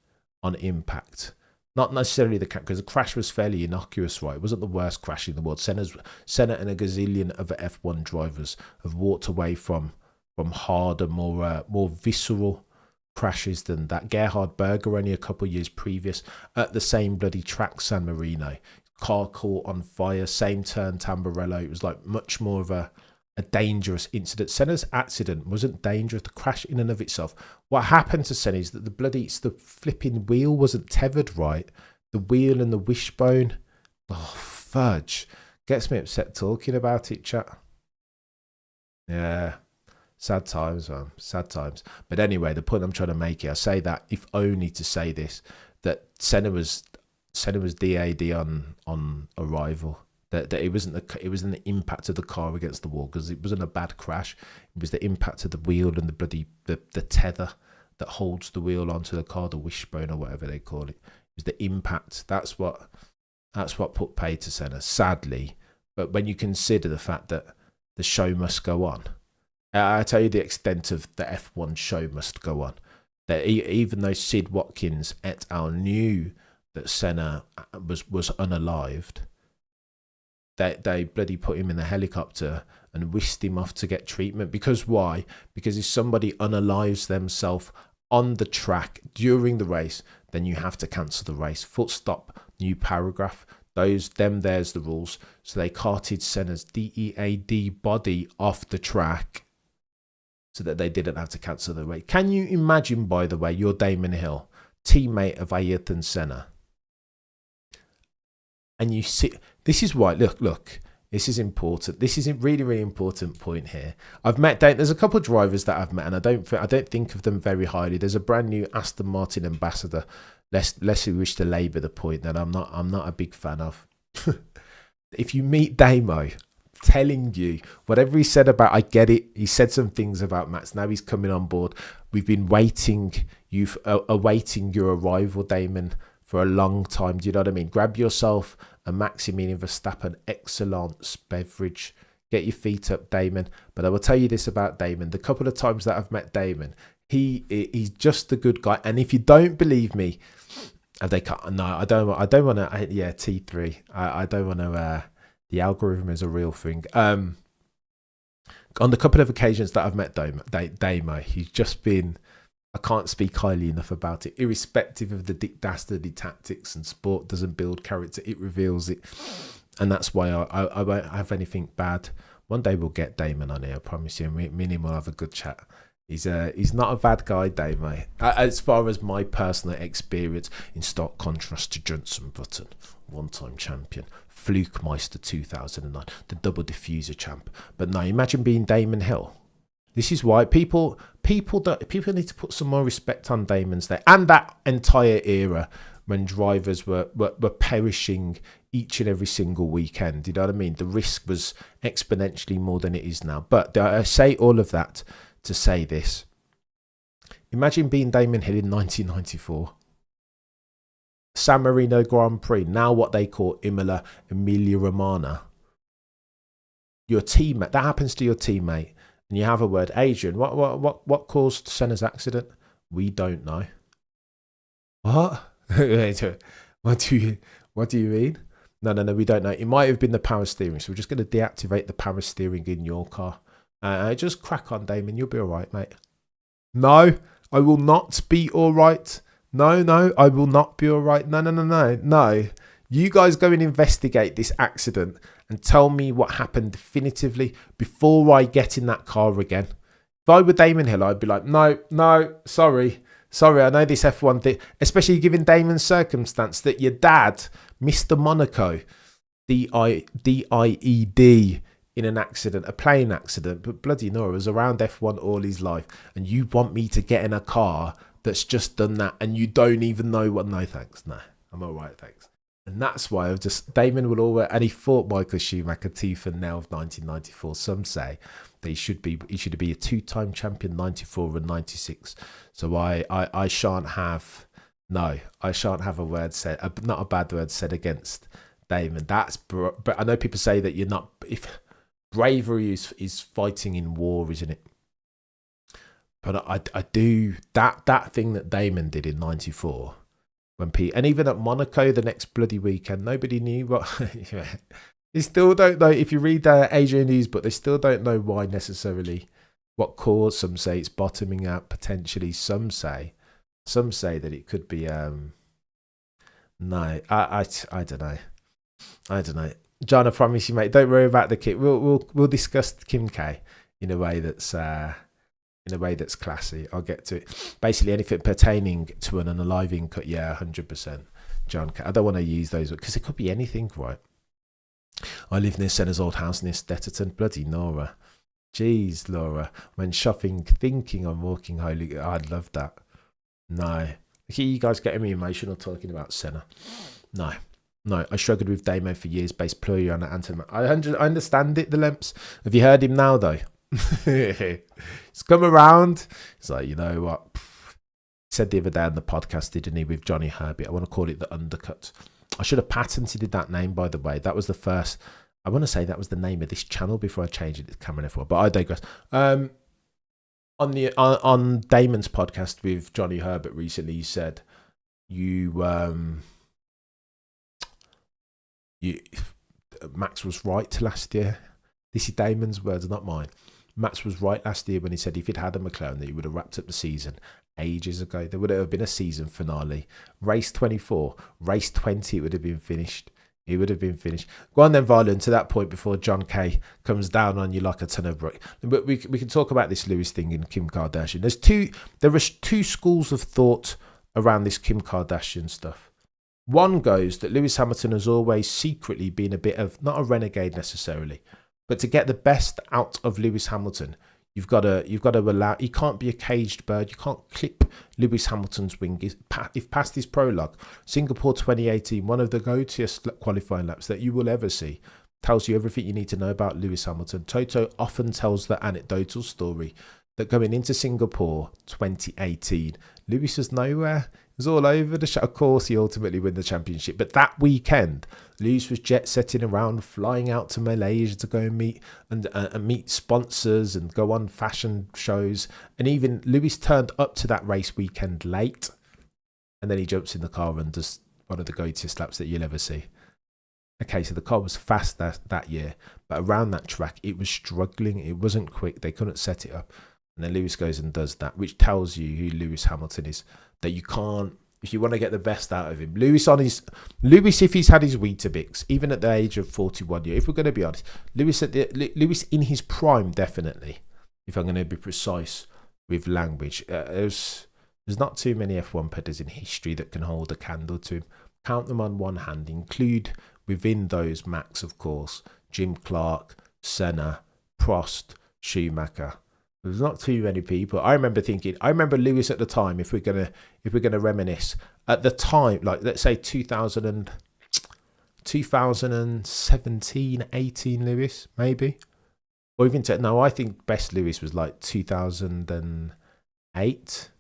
on impact. Not necessarily because the crash was fairly innocuous, right? It wasn't the worst crash in the world. Senna and a gazillion other F1 drivers have walked away from harder, more visceral crashes than that. Gerhard Berger only a couple of years previous at the same bloody track, San Marino. Car caught on fire, same turn, Tamburello. It was like much more of a dangerous incident. Senna's accident wasn't dangerous, the crash in and of itself. What happened to Senna is that the flipping wheel wasn't tethered right. The wheel and the wishbone, oh fudge, gets me upset talking about it, chat. Yeah, sad times, man, sad times. But anyway, the point I'm trying to make here, I say that if only to say this, that Senna was DAD on arrival. That it wasn't the impact of the car against the wall, because it wasn't a bad crash. It was the impact of the wheel and the tether that holds the wheel onto the car, the wishbone or whatever they call it. It was the impact. That's what put pay to Senna, sadly. But when you consider the fact that the show must go on, I tell you the extent of the F1 show must go on. That even though Sid Watkins et al. Knew that Senna was unalived, they bloody put him in the helicopter and whisked him off to get treatment. Because why? Because if somebody unalives themselves on the track during the race, then you have to cancel the race. Full stop, new paragraph. There's the rules. So they carted Senna's DEAD body off the track so that they didn't have to cancel the race. Can you imagine, by the way, you're Damon Hill, teammate of Ayrton Senna, and you see, this is why, look, this is important. This is a really, really important point here. There's a couple of drivers that I've met, and I don't think of them very highly. There's a brand new Aston Martin ambassador, lest we wish to labour the point, that I'm not a big fan of. If you meet Damo, telling you whatever he said about, I get it, he said some things about Max, now he's coming on board. We've been awaiting your arrival, Damon, for a long time. Do you know what I mean? Grab yourself a Maximilian Verstappen Excellence beverage. Get your feet up, Damon. But I will tell you this about Damon. The couple of times that I've met Damon, he's just a good guy. And if you don't believe me, they can't. No, I don't want to. Yeah, T3. I don't want to. The algorithm is a real thing. On the couple of occasions that I've met Damo, he's just been, I can't speak highly enough about it. Irrespective of the dastardly tactics, and sport doesn't build character, it reveals it. And that's why I won't have anything bad. One day we'll get Damon on here, I promise you. Me and him will have a good chat. He's not a bad guy, Damon. As far as my personal experience, in stark contrast to Jenson Button, one-time champion, Flukemeister 2009, the double diffuser champ. But no, imagine being Damon Hill. This is why people need to put some more respect on Damon's there, and that entire era when drivers were perishing each and every single weekend. You know what I mean? The risk was exponentially more than it is now. But I say all of that to say this. Imagine being Damon Hill in 1994. San Marino Grand Prix, now what they call Emilia Romagna. Your teammate, that happens to your teammate, And you have a word, Adrian. What caused Senna's accident? We don't know. What? What do you mean? No, we don't know. It might have been the power steering, so we're just going to deactivate the power steering in your car. Just crack on, Damon. You'll be all right, mate. No, I will not be all right. No, I will not be all right. No. You guys go and investigate this accident and tell me what happened definitively before I get in that car again. If I were Damon Hill, I'd be like, no, sorry. I know this F1 thing, especially given Damon's circumstance that your dad, Mr. Monaco, DIED, in an accident, a plane accident, but bloody no, was around F1 all his life, and you want me to get in a car that's just done that, and you don't even know what? No, thanks. No, I'm all right, thanks. And that's why Damon will always, and he fought Michael Schumacher tooth and nail of 1994. Some say that he should be a two-time champion, 94 and 96. So I shan't have a word said, not a bad word said against Damon. But I know people say that you're not. If bravery is fighting in war, isn't it? But I do that thing that Damon did in 94. And even at Monaco the next bloody weekend, nobody knew what. They still don't know. If you read the Asian news, but they still don't know why necessarily. What caused? Some say it's bottoming out potentially. Some say that it could be. No, I don't know. John, I promise you, mate. Don't worry about the kit. We'll discuss Kim K in a way that's classy. I'll get to it. Basically, anything pertaining to an unaliving cut, 100%. John, I don't want to use those because it could be anything, right? I live near Senna's old house near Stetterton. Bloody Nora. Jeez, Laura. When shopping, thinking I'm walking holy. I'd love that. No. You guys getting me emotional talking about Senna. No, I struggled with Damo for years based purely on anthem. I understand it, the Lemps. Have you heard him now, though? He's come around. He's like, you know what? He said the other day on the podcast, didn't he, with Johnny Herbie? I want to call it the Undercut. I should have patented that name, by the way. That was the first. I want to say that was the name of this channel before I changed it to Cameron F1. But I digress. On Damon's podcast with Johnny Herbert recently, he said Max was right last year. This is Damon's words, not mine. Max was right last year when he said if he'd had a McLaren, that he would have wrapped up the season ages ago. There would have been a season finale. Race 24, race 20, it would have been finished. It would have been finished. Go on then, Violent, to that point before John K comes down on you like a ton of brick. But we can talk about this Lewis thing and Kim Kardashian. There are two schools of thought around this Kim Kardashian stuff. One goes that Lewis Hamilton has always secretly been a bit of, not a renegade necessarily, but to get the best out of Lewis Hamilton, you've got to allow. He can't be a caged bird. You can't clip Lewis Hamilton's wing. If past his prologue, Singapore 2018, one of the go-to qualifying laps that you will ever see, tells you everything you need to know about Lewis Hamilton. Toto often tells the anecdotal story that going into Singapore 2018, Lewis was nowhere. It was all over the show. Of course, he ultimately won the championship. But that weekend, Lewis was jet setting around, flying out to Malaysia to go and meet meet sponsors and go on fashion shows. And even Lewis turned up to that race weekend late. And then he jumps in the car and does one of the go-to laps that you'll ever see. Okay, so the car was fast that year. But around that track, it was struggling. It wasn't quick. They couldn't set it up. And then Lewis goes and does that, which tells you who Lewis Hamilton is. That you can't, if you want to get the best out of him. Lewis, if he's had his Weetabix, even at the age of 41 years, if we're going to be honest, Lewis in his prime, definitely, if I'm going to be precise with language, there's not too many F1 peddlers in history that can hold a candle to him. Count them on one hand, include within those Max, of course, Jim Clark, Senna, Prost, Schumacher. There's not too many people. I remember Lewis at the time, if we're gonna reminisce, at the time, like let's say 2017, 18 Lewis, maybe. Or even I think best Lewis was like 2008,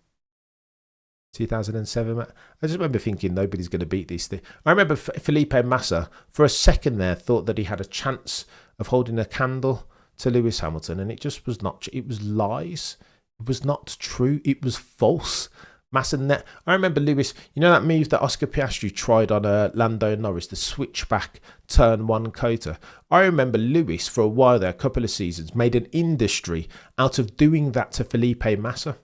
2007. I just remember thinking nobody's going to beat this thing. I remember Felipe Massa, for a second there, thought that he had a chance of holding a candle to Lewis Hamilton, and it just was not. It was lies. It was not true. It was false. Massa net. I remember Lewis. You know that move that Oscar Piastri tried on Lando Norris, the switchback turn one coater. I remember Lewis for a while there, a couple of seasons, made an industry out of doing that to Felipe Massa.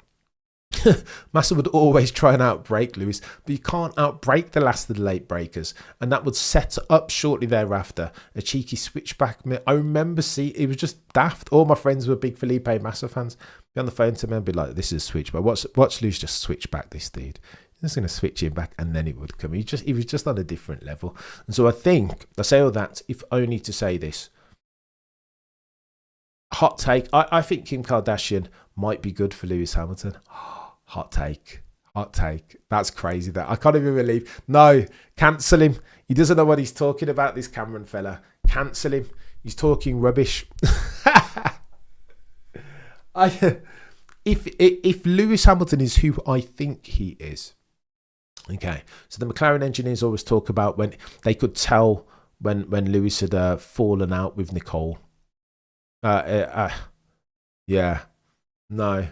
Massa would always try and outbrake Lewis, but you can't outbrake the last of the late breakers, and that would set up shortly thereafter a cheeky switchback. I remember it was just daft. All my friends were big Felipe Massa fans. Be on the phone to me and be like, "This is a switchback. Watch Lewis just switch back this dude. He's just going to switch him back, and then it would come." He was just on a different level, and so I say all that if only to say this. Hot take. I think Kim Kardashian might be good for Lewis Hamilton. Hot take. That's crazy. That I can't even believe. No, cancel him. He doesn't know what he's talking about, this Cameron fella. Cancel him. He's talking rubbish. If Lewis Hamilton is who I think he is, okay. So the McLaren engineers always talk about when they could tell when Lewis had fallen out with Nicole. Yeah, no.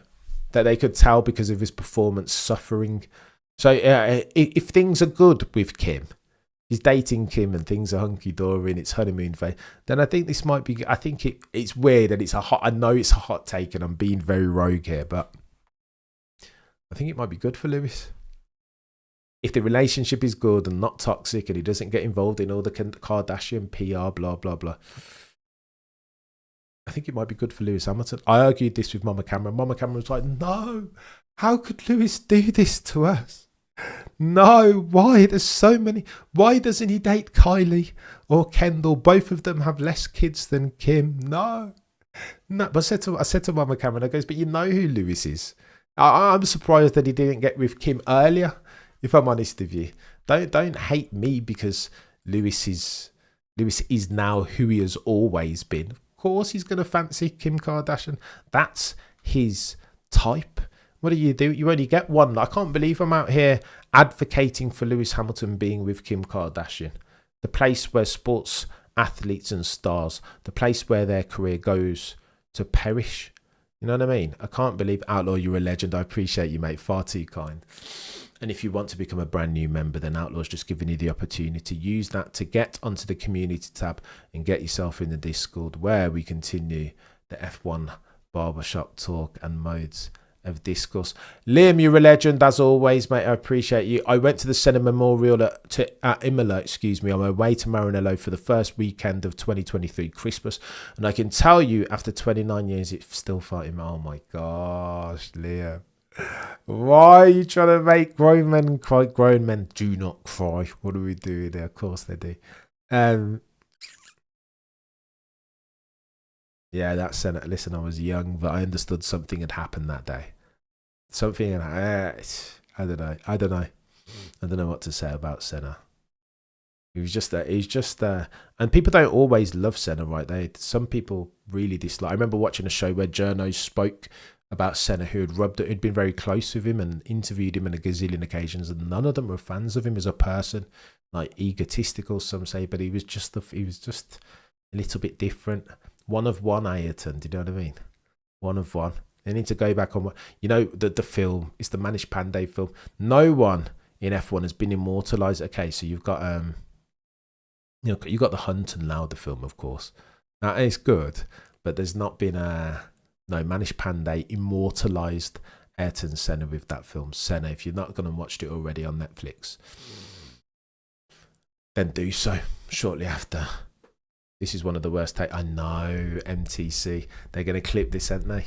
That they could tell because of his performance suffering. So if things are good with Kim, he's dating Kim and things are hunky-dory and it's honeymoon phase, then I think this might be, I think it's weird and I know it's a hot take and I'm being very rogue here, but I think it might be good for Lewis. If the relationship is good and not toxic and he doesn't get involved in all the Kardashian PR, blah, blah, blah, I think it might be good for Lewis Hamilton. I argued this with Mama Cameron. Mama Cameron was like, "No, how could Lewis do this to us? No, why? There's so many. Why doesn't he date Kylie or Kendall? Both of them have less kids than Kim. No." But I said to Mama Cameron, I goes, "But you know who Lewis is. I'm surprised that he didn't get with Kim earlier, if I'm honest with you. Don't hate me because Lewis is now who he has always been. Of course he's going to fancy Kim Kardashian. That's his type. What do? You only get one. I can't believe I'm out here advocating for Lewis Hamilton being with Kim Kardashian. The place where sports athletes and stars, the place where their career goes to perish. You know what I mean? I can't believe, Outlaw, you're a legend. I appreciate you, mate. Far too kind. And if you want to become a brand new member, then Outlaw's just giving you the opportunity. Use that to get onto the community tab and get yourself in the Discord where we continue the F1 barbershop talk and modes of discourse. Liam, you're a legend as always, mate. I appreciate you. I went to the Senna Memorial at Imola, on my way to Maranello for the first weekend of 2023 Christmas, and I can tell you, after 29 years, it's still fighting. Oh my gosh, Liam. Why are you trying to make grown men cry? Grown men do not cry. What are we doing there? Of course they do. Yeah, that's Senna. Listen, I was young, but I understood something had happened that day. Something had I don't know. I don't know what to say about Senna. He was just there. He's just there. And people don't always love Senna, right? Some people really dislike. I remember watching a show where journos spoke about Senna, who'd been very close with him and interviewed him on a gazillion occasions, and none of them were fans of him as a person. Like egotistical, some say, but he was just a little bit different. One of one, Ayrton. Do you know what I mean? One of one. They need to go back on the film. It's the Manish Pandey film. No one in F1 has been immortalized. Okay, so you've got you've got the Hunt and Lauda film, of course. Now it's good, but there's not been Manish Pandey immortalized Ayrton Senna with that film. Senna, if you're not going to watch it already on Netflix, then do so shortly after. This is one of the worst I know, MTC. They're going to clip this, aren't they?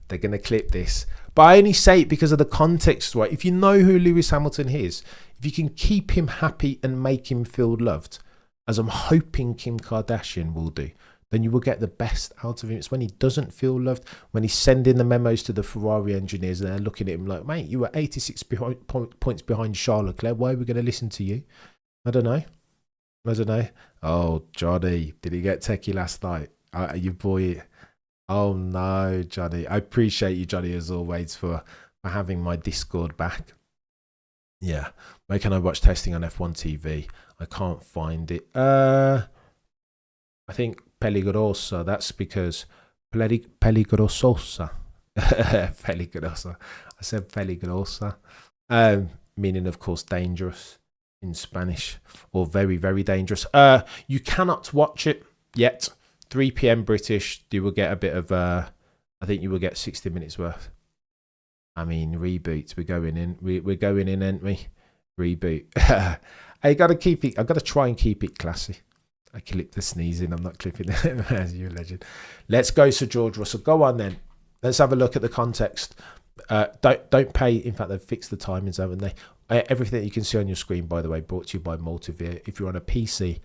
They're going to clip this. But I only say it because of the context, right? If you know who Lewis Hamilton is, if you can keep him happy and make him feel loved, as I'm hoping Kim Kardashian will do, then you will get the best out of him. It's when he doesn't feel loved, when he's sending the memos to the Ferrari engineers and they're looking at him like, mate, you were 86 points behind Charles Leclerc. Why are we going to listen to you? I don't know. Oh, Johnny, did he get techie last night? Your boy. Oh, no, Johnny. I appreciate you, Johnny, as always, for having my Discord back. Yeah. Where can I watch testing on F1 TV? I can't find it. I think Peligrosa. That's because peligrosa. Peligrosa. I said peligrosa. Meaning, of course, dangerous in Spanish, or very, very dangerous. You cannot watch it yet. 3 p.m. British. You will get a bit of, I think you will get 60 minutes worth. I mean, reboot. We're going in. We're going in, ain't we? Reboot. I gotta keep it. I gotta try and keep it classy. I clip the sneezing. I'm not clipping it. As you legend. Let's go, Sir George Russell. Go on then. Let's have a look at the context. Don't pay. In fact, they've fixed the timings, haven't they? Everything that you can see on your screen, by the way, brought to you by Multivia. If you're on a PC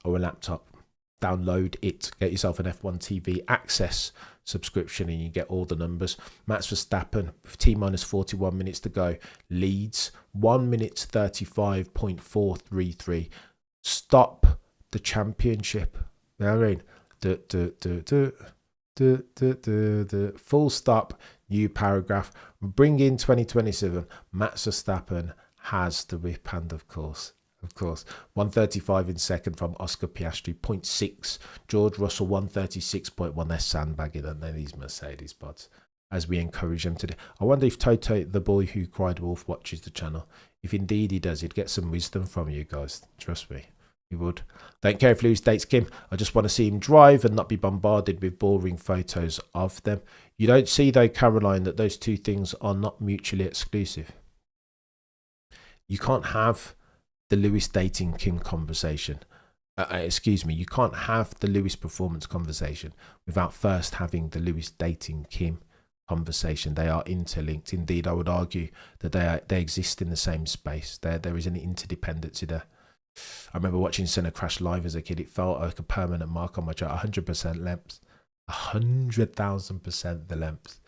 or a laptop, download it. Get yourself an F1 TV access subscription, and you get all the numbers. Max Verstappen, T-minus 41 minutes to go, leads 1 minute 35.433. Stop the championship. You know what I mean? Full stop, new paragraph. Bring in 2027. Max Verstappen has the whip hand, of course. 135 in second from Oscar Piastri, 0.6. George Russell, 136.1. They're sandbagging, aren't they, these Mercedes pods, as we encourage them to do. I wonder if Toto, the boy who cried wolf, watches the channel. If indeed he does, he'd get some wisdom from you guys. Trust me, he would. Don't care if Lewis dates Kim. I just want to see him drive and not be bombarded with boring photos of them. You don't see, though, Caroline, that those two things are not mutually exclusive. You can't have the Lewis dating Kim conversation. Excuse me, you can't have the Lewis performance conversation without first having the Lewis dating Kim conversation. They are interlinked. Indeed, I would argue that they exist in the same space. There is an interdependency there. I remember watching Senna crash live as a kid. It felt like a permanent mark on my chart. 100% lamps, 100,000% the lamps.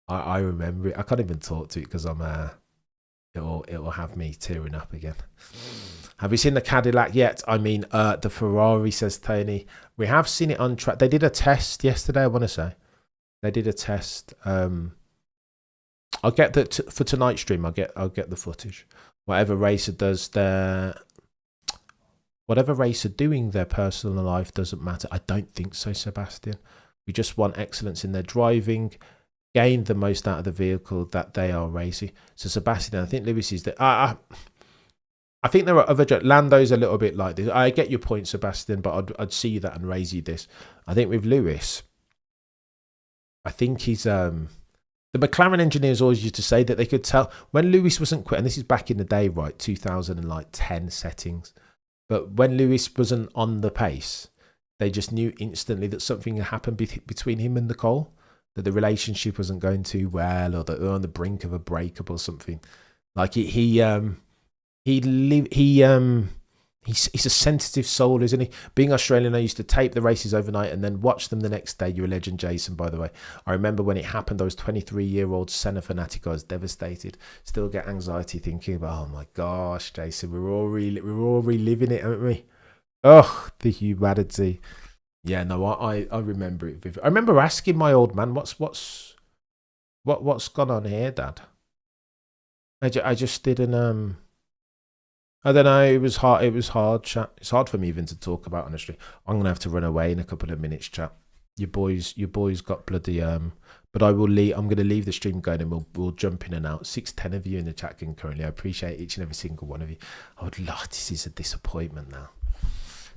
I remember it. I can't even talk to it because I'm it will have me tearing up again. Have you seen the Cadillac yet? I mean, the Ferrari, says Tony. We have seen it on track. They did a test yesterday, I want to say. They did a test. I'll get that for tonight's stream. I'll get the footage. Whatever racer does whatever racer doing their personal life doesn't matter. I don't think so, Sebastian. We just want excellence in their driving, gain the most out of the vehicle that they are racing. So Sebastian, I think Lewis is the. I think there are other. Lando's a little bit like this. I get your point, Sebastian, but I'd see that and raise you this. I think with Lewis, I think he's the McLaren engineers always used to say that they could tell when Lewis wasn't quit, and this is back in the day, right, 2010 settings. But when Lewis wasn't on the pace, they just knew instantly that something had happened between him and Nicole, that the relationship wasn't going too well, or that they're on the brink of a breakup or something. Like he's a sensitive soul, isn't he? Being Australian, I used to tape the races overnight and then watch them the next day. You're a legend, Jason, by the way. I remember when it happened, I was 23-year-old Senna fanatic. I was devastated. Still get anxiety thinking about, oh my gosh, Jason, we're all reliving it, aren't we? Oh, the humanity. Yeah, no, I remember it vividly. I remember asking my old man, what's gone on here, Dad? I just didn't I don't know. It was hard. Chat. It's hard for me even to talk about, honestly. I'm gonna have to run away in a couple of minutes, chat. Your boys got bloody But I will leave. I'm gonna leave the stream going, and we'll jump in and out. 610 of you in the chat concurrently. I appreciate each and every single one of you. I would love. This is a disappointment now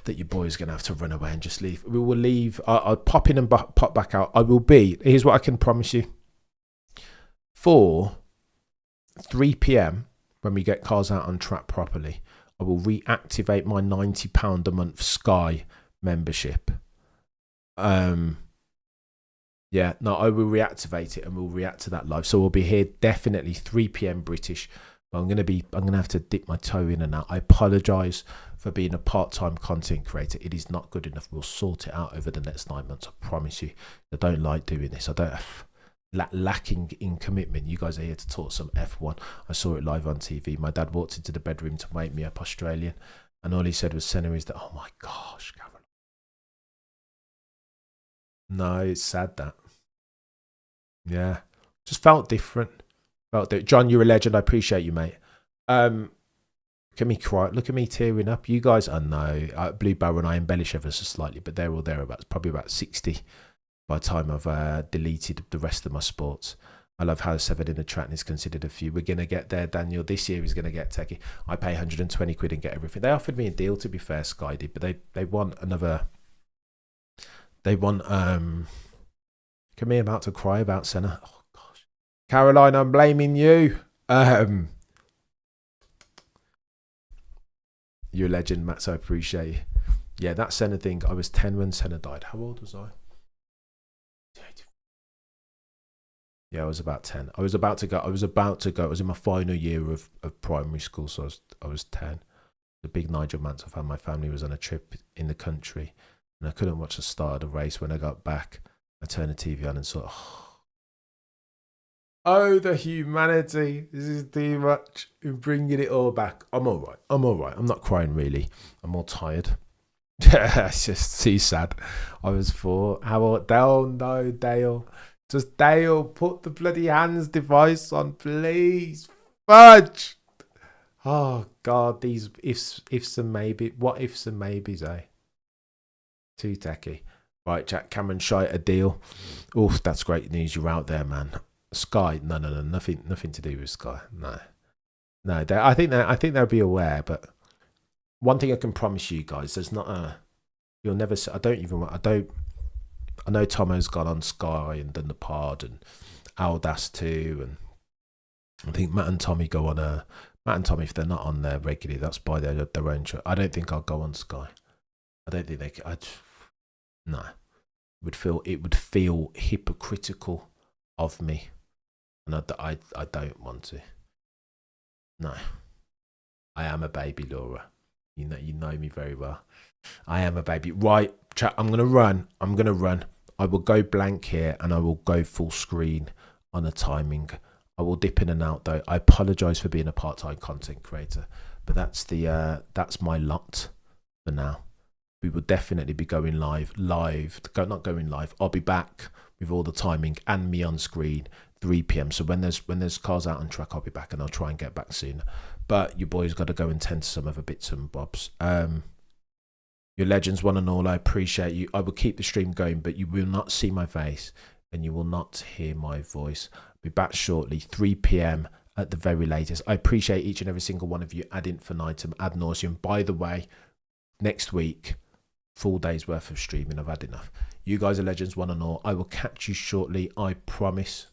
that your boy's gonna have to run away and just leave. We will leave. I'll pop in and pop back out. I will be. Here's what I can promise you. 3 p.m. when we get cars out on track properly, I will reactivate my £90 a month Sky membership. I will reactivate it and we'll react to that live. So we'll be here definitely 3 p.m. British. But I'm gonna have to dip my toe in and out. I apologise for being a part-time content creator. It is not good enough. We'll sort it out over the next 9 months. I promise you. I don't like doing this. I don't. Lacking in commitment. You guys are here to talk some F1. I saw it live on TV. My dad walked into the bedroom to wake me up Australian, and all he said was, Senna is that, oh my gosh, Caroline. No, it's sad that. Yeah. Just felt different. John, you're a legend. I appreciate you, mate. Look at me cry. Look at me tearing up. You guys, I know. Blue Barrel and I embellish ever so slightly, but they're all thereabouts. Probably about 60. by the time I've deleted the rest of my sports. I love how 7 in the track is considered a few. We're going to get there, Daniel. This year is going to get techie. I pay 120 quid and get everything. They offered me a deal, to be fair, Sky did, but they want another. They want. Come here, about to cry about Senna. Oh, gosh. Caroline, I'm blaming you. You're a legend, Matt, so I appreciate you. Yeah, that Senna thing, I was 10 when Senna died. How old was I? Yeah, I was about 10. I was about to go. It was in my final year of primary school, so I was 10. The big Nigel Mansell fan. My family was on a trip in the country, and I couldn't watch the start of the race. When I got back, I turned the TV on and saw, oh, the humanity. This is too much. You're bringing it all back. I'm all right. I'm not crying, really. I'm all tired. It's just too sad. I was 4. How old? Dale, no, Dale. Just Dale, put the bloody hands device on, please. Fudge. Oh, God, these ifs and maybe. What ifs and maybes, eh? Too tacky. Right, Jack Cameron, shite a deal. Oof, that's great news. You're out there, man. Sky, no, nothing to do with Sky. No. I think they'll be aware, but one thing I can promise you guys, there's not a. You'll never. I know Tomo's gone on Sky and done the pod, and Aldas too, and I think Matt and Tommy go on Matt and Tommy, if they're not on there regularly, that's by their own choice. I don't think I'll go on Sky. I don't think they. No, it would feel hypocritical of me, and I don't want to. No, I am a baby, Laura. You know me very well. I am a baby. Right, chat. I'm gonna run. I will go blank here, and I will go full screen on a timing. I will dip in and out though. I apologise for being a part-time content creator, but that's my lot for now. We will definitely be going live. Not going live. I'll be back with all the timing and me on screen 3 p.m. So when there's cars out on track, I'll be back, and I'll try and get back soon. But you boys got to go and tend to some other bits and bobs. Your legends, one and all, I appreciate you. I will keep the stream going, but you will not see my face and you will not hear my voice. I'll be back shortly, 3 p.m. at the very latest. I appreciate each and every single one of you ad infinitum, ad nauseum. By the way, next week, full day's worth of streaming. I've had enough. You guys are legends, one and all. I will catch you shortly, I promise.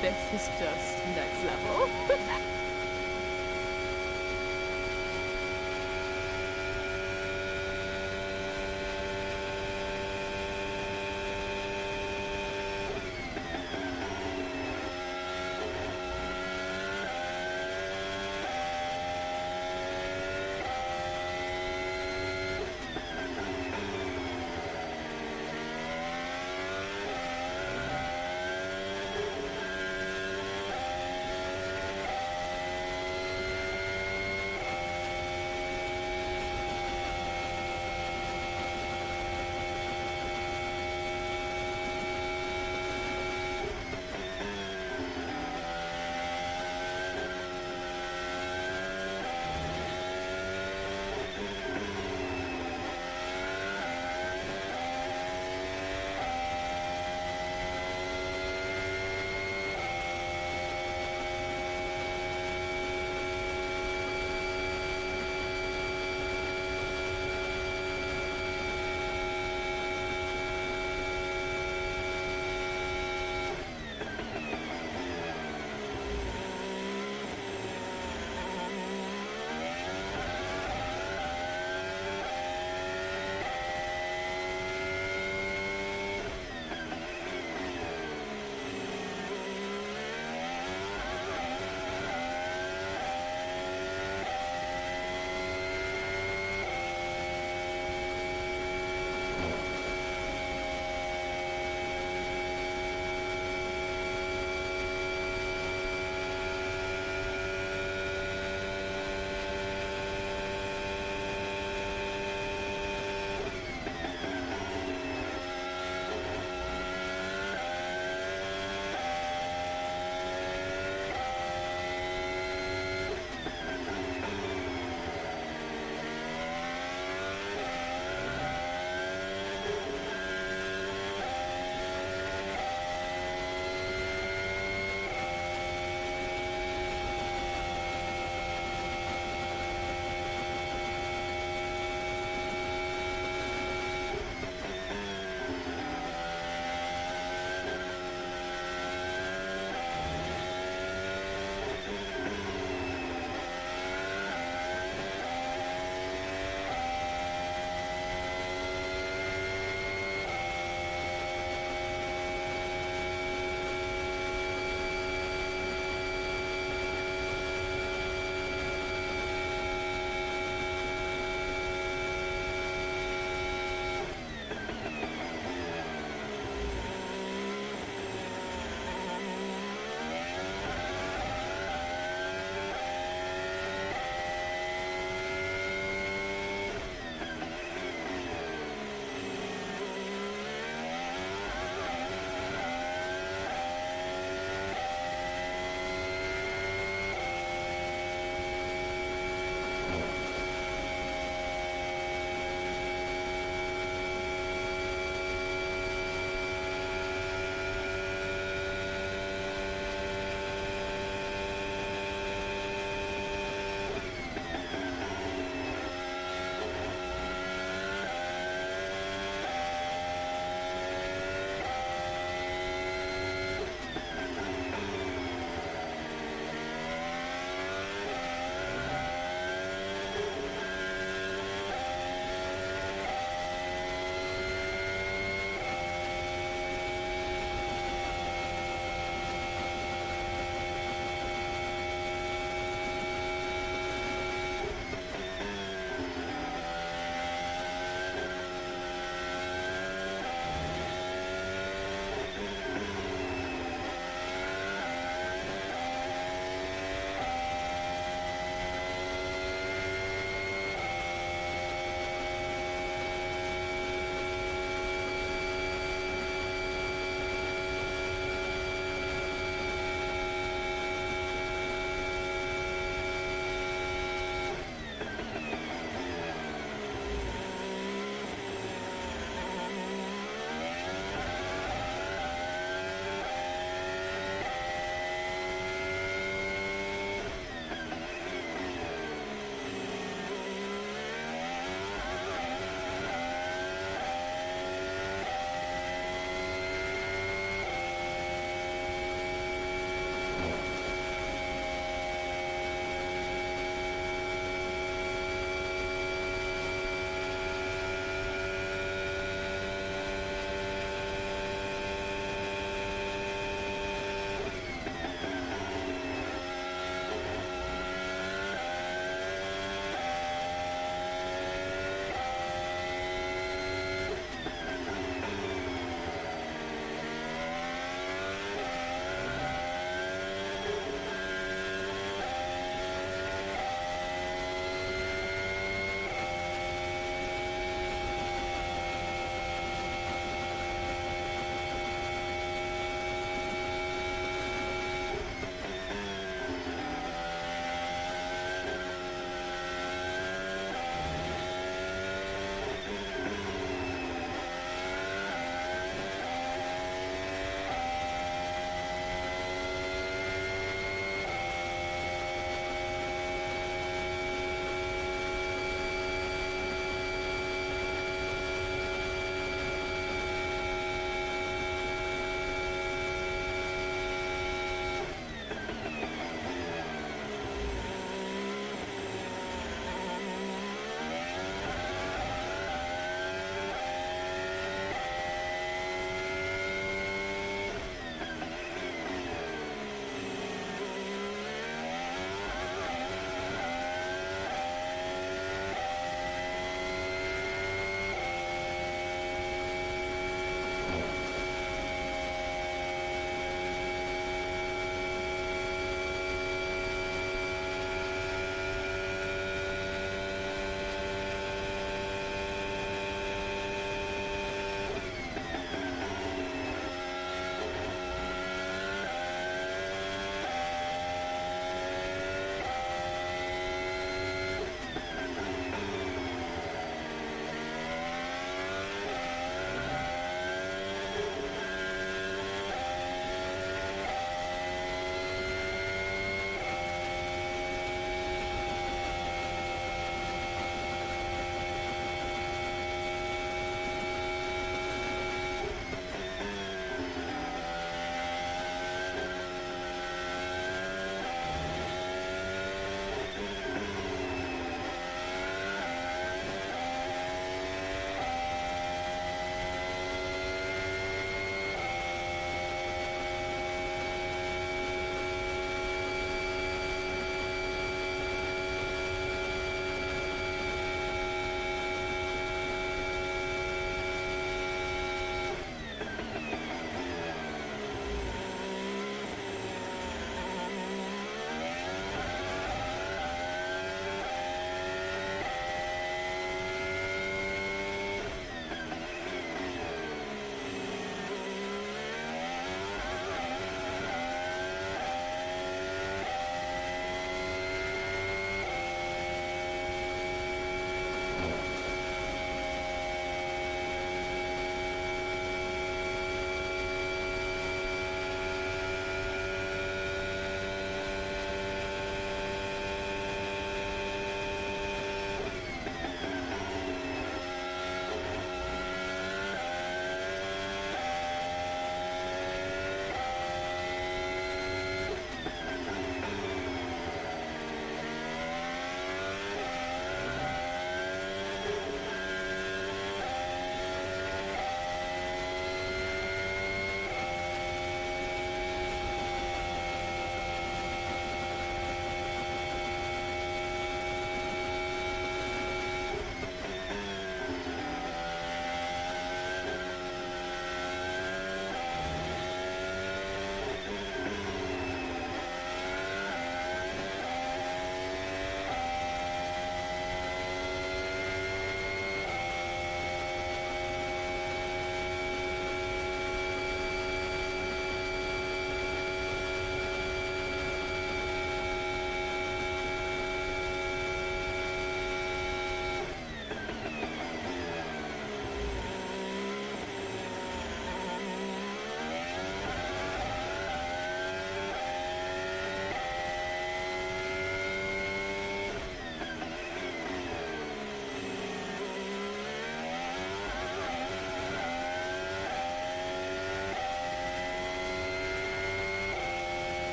This is just next level.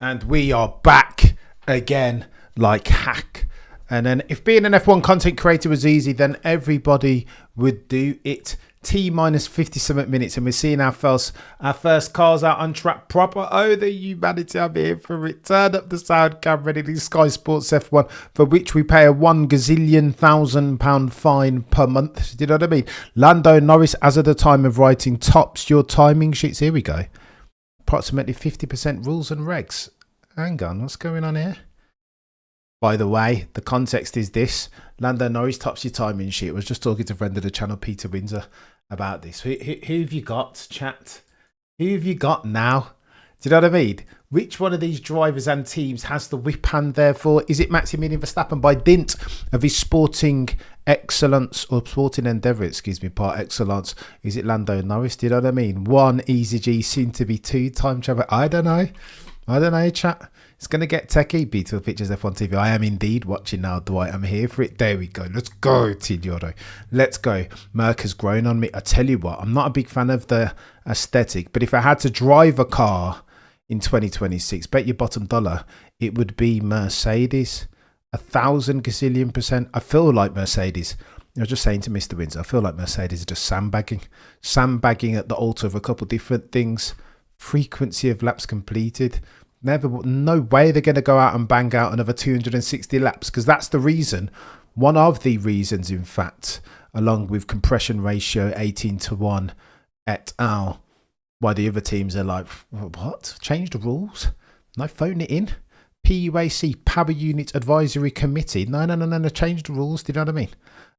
And we are back again like hack. And then if being an F1 content creator was easy, then everybody would do it. T minus 57 minutes, and we're seeing our first cars out on track proper. Oh, the humanity, I'm here for it. Turn up the sound camera in Sky Sports F1, for which we pay a £1 gazillion thousand fine per month. Do you know what I mean? Lando Norris, as of the time of writing, tops your timing sheets. Here we go. Approximately 50% rules and regs. Hang on, what's going on here? By the way, the context is this. Lando Norris tops your timing sheet. I was just talking to a friend of the channel, Peter Windsor, about this. Who have you got, chat? Who have you got now? Do you know what I mean? Which one of these drivers and teams has the whip hand, therefore? Is it Maximilian Verstappen by dint of his sporting excellence, or sporting endeavour, par excellence? Is it Lando Norris? Do you know what I mean? One easy G, soon to be two-time travel. I don't know, chat. It's going to get techie. Beautiful pictures, F1 TV. I am indeed watching now, Dwight. I'm here for it. There we go. Let's go, Tidioro. Let's go. Merc has grown on me. I tell you what, I'm not a big fan of the aesthetic, but if I had to drive a car in 2026, bet your bottom dollar, it would be Mercedes. 1,000 gazillion %. I feel like Mercedes. I was just saying to Mr. Windsor, I feel like Mercedes are just sandbagging at the altar of a couple different things. Frequency of laps completed. No way they're going to go out and bang out another 260 laps, because that's the reason, one of the reasons, in fact, along with compression ratio 18:1 et al., why the other teams are like, what? Change the rules? No, phone it in. PUAC, Power Unit Advisory Committee. No, change the rules. Do you know what I mean?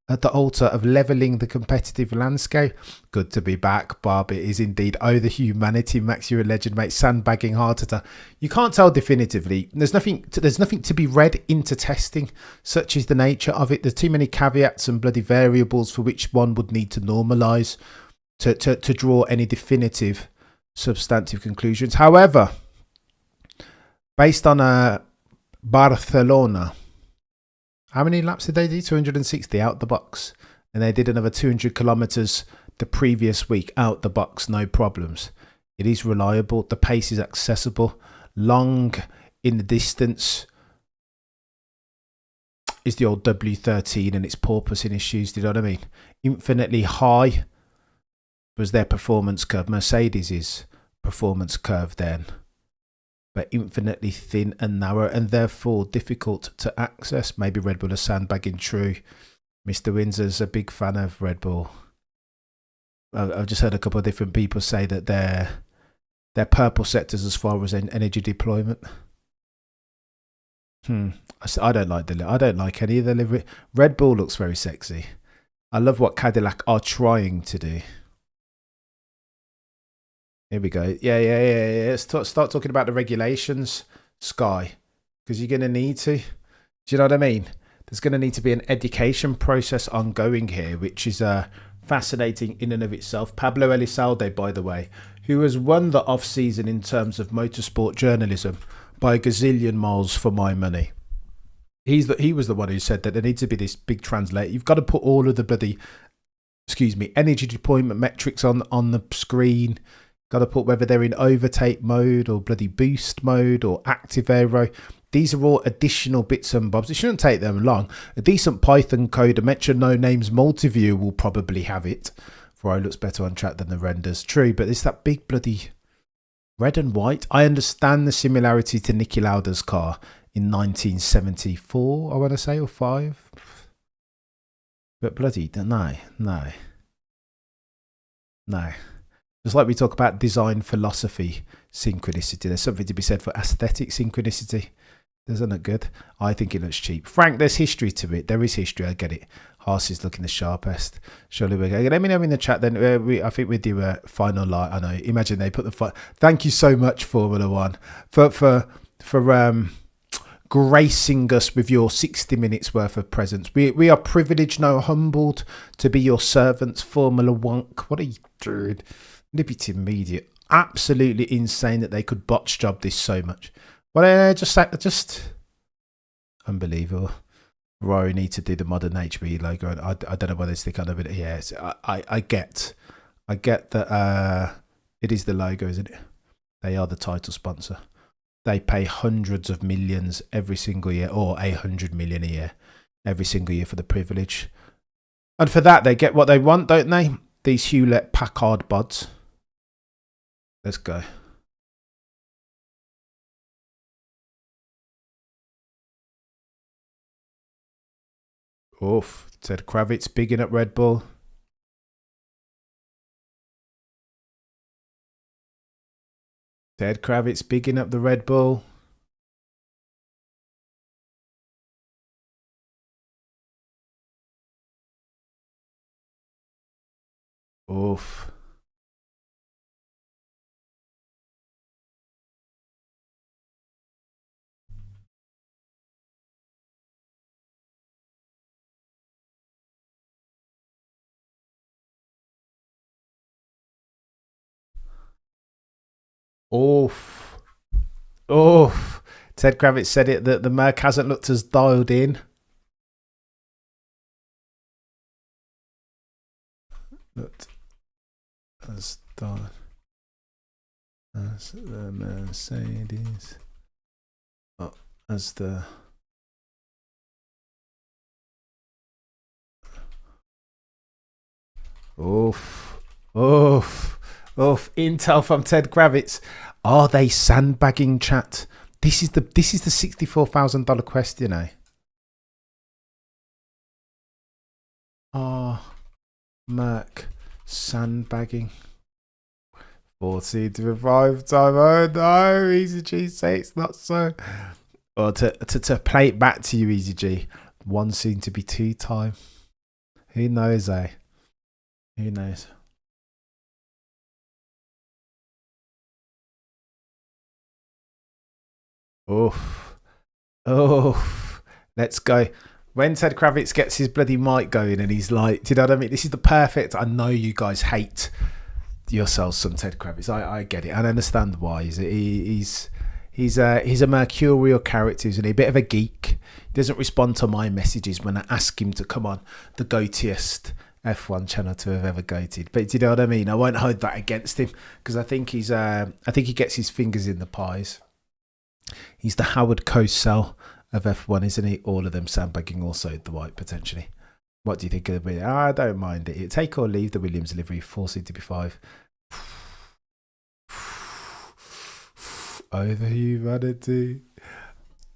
At the altar of levelling the competitive landscape. Good to be back, Barb. It is indeed. Oh, the humanity. Max, you're a legend, mate. Sandbagging hard to. You can't tell definitively. There's nothing to be read into testing. Such is the nature of it. There's too many caveats and bloody variables for which one would need to normalise to draw any definitive substantive conclusions. However, based on Barcelona, how many laps did they do? 260 out the box. And they did another 200 kilometres the previous week out the box, no problems. It is reliable. The pace is accessible. Long in the distance is the old W13 and its porpoising issues. Do you know what I mean? Infinitely high was their performance curve. Mercedes' performance curve then. But infinitely thin and narrow, and therefore difficult to access. Maybe Red Bull are sandbagging, true. Mr. Windsor's a big fan of Red Bull. I've just heard a couple of different people say that they're purple sectors as far as energy deployment. I don't like any of the livery. Red Bull looks very sexy. I love what Cadillac are trying to do. Here we go. Yeah. Let's start talking about the regulations, Sky, because you're going to need to. Do you know what I mean? There's going to need to be an education process ongoing here, which is fascinating in and of itself. Pablo Elizalde, by the way, who has won the off-season in terms of motorsport journalism by a gazillion miles for my money. He was the one who said that there needs to be this big translator. You've got to put all of the bloody, energy deployment metrics on the screen. Got to put whether they're in overtake mode or bloody boost mode or active aero. These are all additional bits and bobs. It shouldn't take them long. A decent Python code, a Metro No Names multi-view will probably have it. For it looks better on track than the renders. True, but it's that big bloody red and white. I understand the similarity to Niki Lauda's car in 1974, I want to say, or 5. But bloody, no. Just like we talk about design philosophy synchronicity, there's something to be said for aesthetic synchronicity. Doesn't look good. I think it looks cheap. Frank, there's history to it. There is history. I get it. Haas is looking the sharpest. Surely we're going. Let me know in the chat then. I think we do a final light. I know. Imagine they put the. Thank you so much, Formula One, for gracing us with your 60 minutes worth of presence. We are privileged, no humbled, to be your servants. Formula One. What are you doing? Liberty Media, absolutely insane that they could botch job this so much. Well, just unbelievable. Rory need to do the modern HB logo. I don't know whether they stick on a bit. Yes, I get that. It is the logo, isn't it? They are the title sponsor. They pay hundreds of millions every single year, or 100 million a year, every single year for the privilege, and for that they get what they want, don't they? These Hewlett Packard buds. Let's go. Oof. Ted Kravitz bigging up Red Bull. Ted Kravitz bigging up the Red Bull. Oof. Oof. Oof. Ted Kravitz said it that the Merc hasn't looked as dialed in. Looked as dialed as the Mercedes. Oh, as the oof. Oof. Oof. Intel from Ted Kravitz. Are they sandbagging, chat? This is the $64,000 question, eh? Are Merc sandbagging? 14 to 5 time. Oh no, Easy G, say it's not so. Or to play it back to you, Easy G. 1 seemed to be 2 time. Who knows, eh? Who knows? Oof. Oof. Let's go. When Ted Kravitz gets his bloody mic going and he's like, do you know what I mean? This is the perfect. I know you guys hate yourselves some Ted Kravitz. I get it. I understand why. He's a mercurial character, isn't he? A bit of a geek. He doesn't respond to my messages when I ask him to come on the goatiest F1 channel to have ever goated. But do you know what I mean? I won't hold that against him because I think he gets his fingers in the pies. He's the Howard Cosell of F1, isn't he? All of them sandbagging also the white potentially. What do you think of it? I don't mind it. Take or leave the Williams livery, 4 seemed to be 5. Oh, the humanity.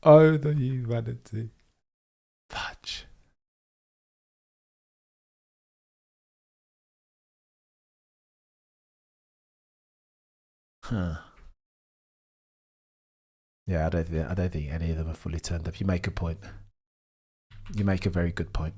Oh, the humanity. Fudge. Huh. Yeah, I don't think any of them are fully turned up. You make a point. You make a very good point.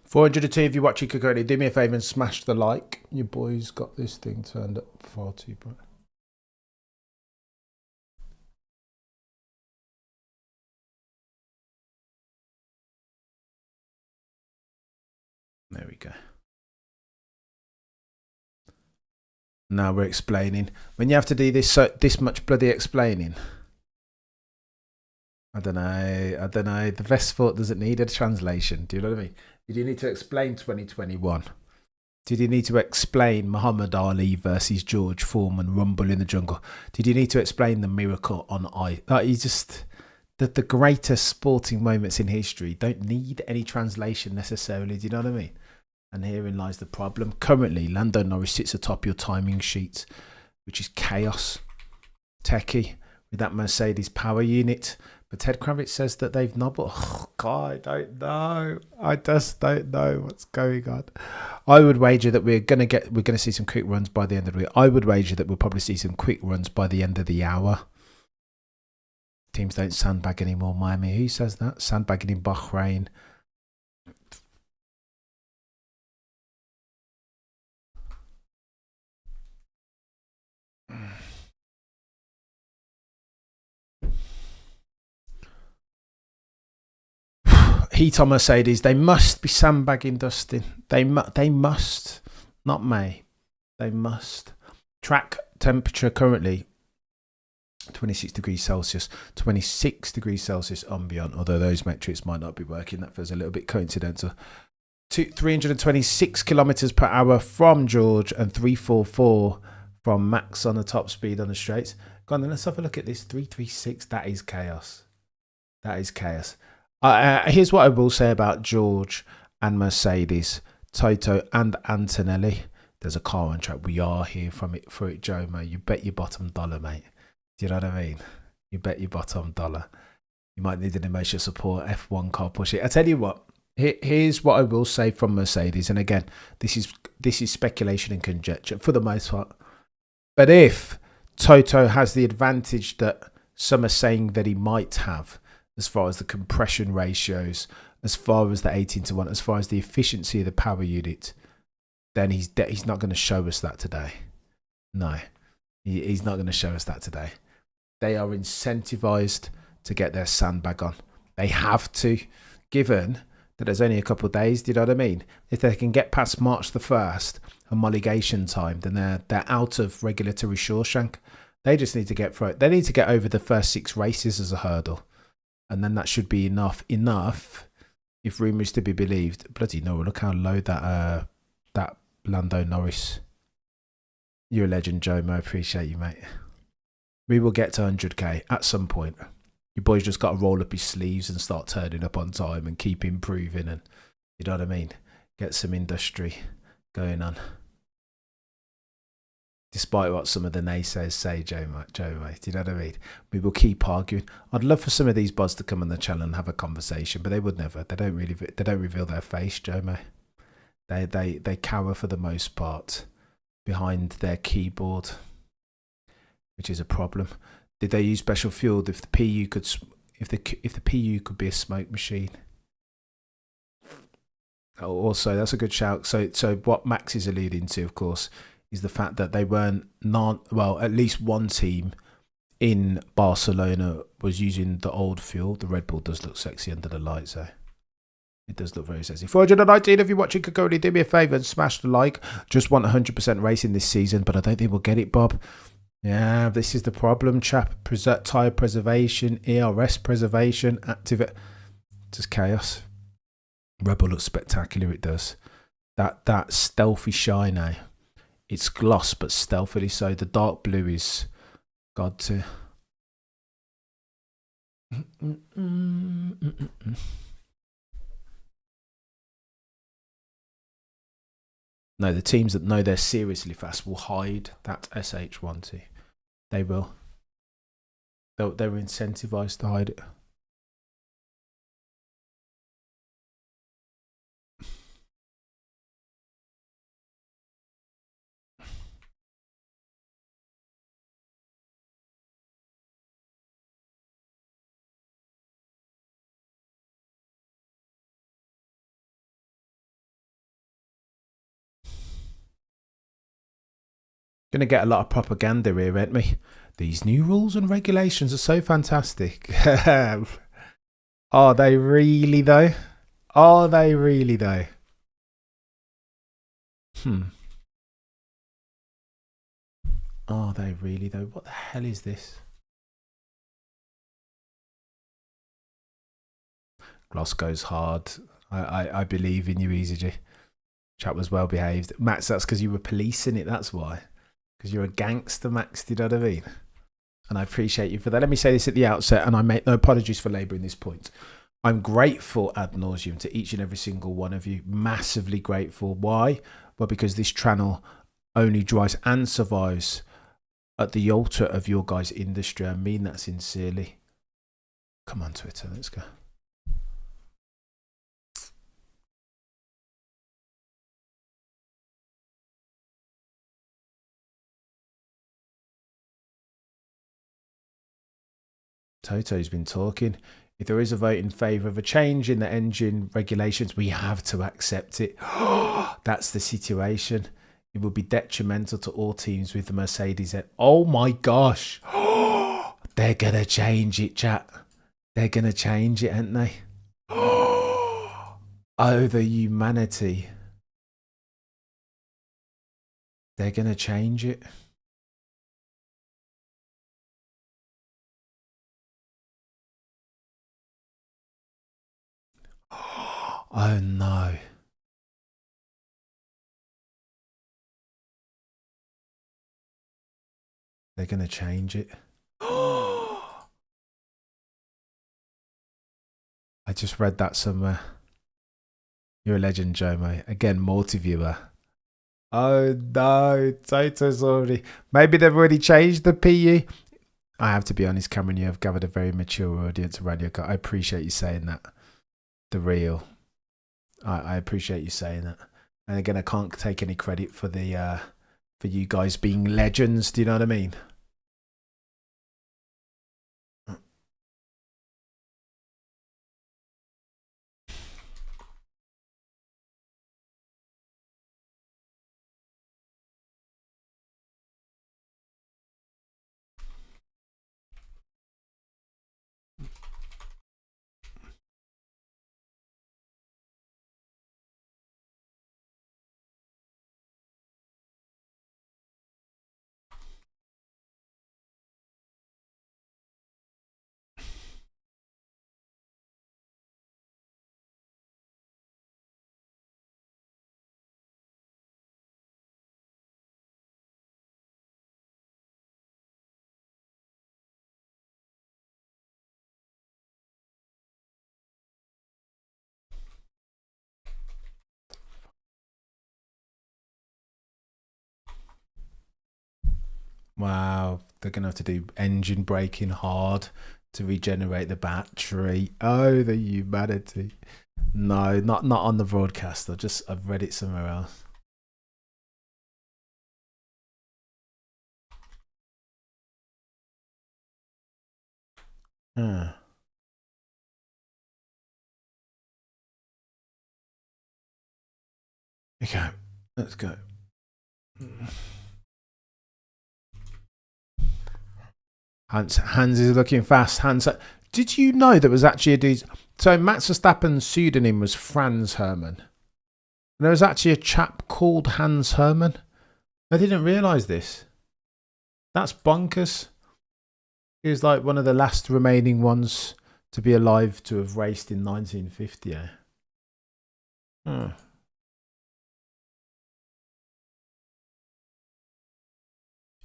$402 if you're watching currently. Do me a favour and smash the like. Your boy's got this thing turned up far too bright. There we go. Now we're explaining. When you have to do this much bloody explaining, I don't know. The Vestfort doesn't need a translation. Do you know what I mean? Did you need to explain 2021? Did you need to explain Muhammad Ali versus George Foreman Rumble in the Jungle? Did you need to explain the miracle on ice? You just the greatest sporting moments in history don't need any translation necessarily. Do you know what I mean? And herein lies the problem. Currently, Lando Norris sits atop your timing sheet, which is chaos. Techie with that Mercedes power unit. But Ted Kravitz says that they've nobbled. Oh, God, I don't know. I just don't know what's going on. I would wager that we're gonna see some quick runs by the end of the week. I would wager that we'll probably see some quick runs by the end of the hour. Teams don't sandbag anymore. Miami, who says that? Sandbagging in Bahrain. Heat on Mercedes. They must be sandbagging, Dustin. They must. Not May. They must. Track temperature currently 26 degrees Celsius, 26 degrees Celsius ambient, although those metrics might not be working. That feels a little bit coincidental. 326 kilometers per hour from George and 344 from Max on the top speed on the straights. Go on then, let's have a look at this. 336. That is chaos. That is chaos. Here's what I will say about George and Mercedes, Toto and Antonelli. There's a car on track. We are here for it, Jomo. You bet your bottom dollar, mate. Do you know what I mean? You bet your bottom dollar. You might need an emotional support F1 car push it. I tell you what. Here's what I will say from Mercedes, and again, this is speculation and conjecture for the most part. But if Toto has the advantage that some are saying that he might have, as far as the compression ratios, as far as the 18-1, as far as the efficiency of the power unit. Then he's not going to show us that today. No, he's not going to show us that today. They are incentivized to get their sandbag on. They have to, given that there's only a couple of days. Do you know what I mean? If they can get past March the 1st, homologation time, then they're out of regulatory Shawshank. They just need to get through it. They need to get over the first 6 races as a hurdle, and then that should be enough. If rumours to be believed. Bloody no! Look how low that Lando Norris. You're a legend, Joe. I appreciate you, mate. We will get to 100k at some point. Your boy's just got to roll up his sleeves and start turning up on time and keep improving, and you know what I mean. Get some industry going on. Despite what some of the naysayers say, Joe, mate, do you know what I mean? We will keep arguing. I'd love for some of these buds to come on the channel and have a conversation, but they would never. They don't reveal their face, Joe, mate. They cower for the most part behind their keyboard, which is a problem. Did they use special fuel? If the PU could be a smoke machine. Also, that's a good shout. So what Max is alluding to, of course, is the fact that they weren't at least one team in Barcelona was using the old fuel. The Red Bull does look sexy under the lights, though. It does look very sexy. 419, if you're watching Kakoni, do me a favour and smash the like. Just want 100% racing this season, but I don't think we'll get it, Bob. Yeah, this is the problem, chap. Tyre preservation, ERS preservation, active. Just chaos. Red Bull looks spectacular, it does. That stealthy shine now. It's gloss, but stealthily so. The dark blue is God tier. No, the teams that know they're seriously fast will hide that SH1T. They will. They're incentivized to hide it. Going to get a lot of propaganda here, aren't we? These new rules and regulations are so fantastic. Are they really, though? Are they really, though? Are they really, though? What the hell is this? Gloss goes hard. I believe in you, EasyG. Chat was well behaved. Max, that's because you were policing it, that's why. Because you're a gangster, Max, do you know what I mean? And I appreciate you for that. Let me say this at the outset, and I make no apologies for labouring this point. I'm grateful ad nauseum to each and every single one of you. Massively grateful. Why? Well, because this channel only drives and survives at the altar of your guys' industry. I mean that sincerely. Come on, Twitter, let's go. Toto's been talking. If there is a vote in favour of a change in the engine regulations, we have to accept it. That's the situation. It would be detrimental to all teams with the Mercedes. Oh my gosh. They're going to change it, chat. They're going to change it, aren't they? Oh, the humanity. They're going to change it. Oh no. They're going to change it. I just read that somewhere. You're a legend, Joe, mate. Again, multi-viewer. Oh no, Toto's already. Maybe they've already changed the PU. I have to be honest, Cameron, you have gathered a very mature audience around your car. I appreciate you saying that. The real. I appreciate you saying that. And again, I can't take any credit for the for you guys being legends. Do you know what I mean? Wow, they're going to have to do engine braking hard to regenerate the battery. Oh, the humanity. No, not on the broadcast. I've read it somewhere else. Okay, let's go. Hans is looking fast. Hans, did you know there was actually a dude? So Max Verstappen's pseudonym was Franz Hermann. And there was actually a chap called Hans Hermann. I didn't realise this. That's bonkers. He was like one of the last remaining ones to be alive to have raced in 1950.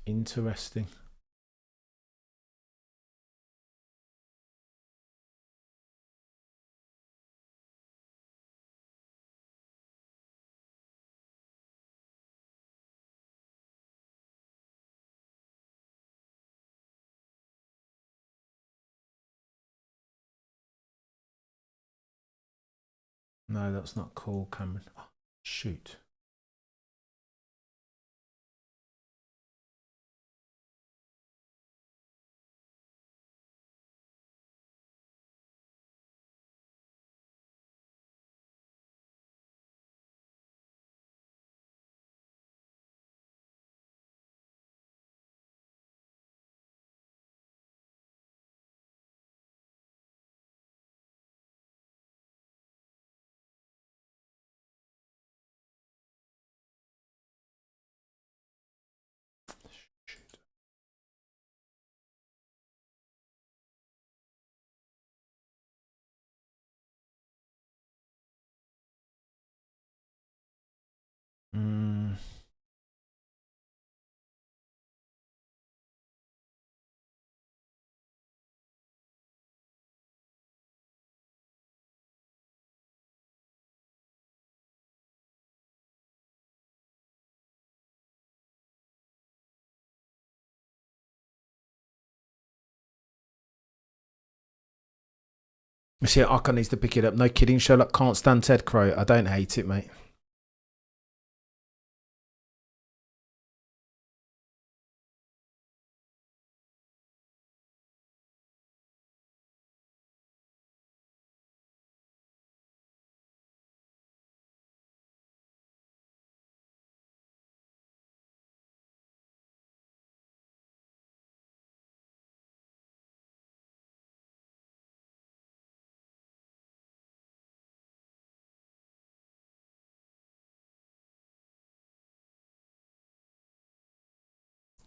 Interesting. No, that's not cool, Cameron. Oh, shoot. See, Ocon needs to pick it up. No kidding, Sherlock can't stand Ted Crow. I don't hate it, mate.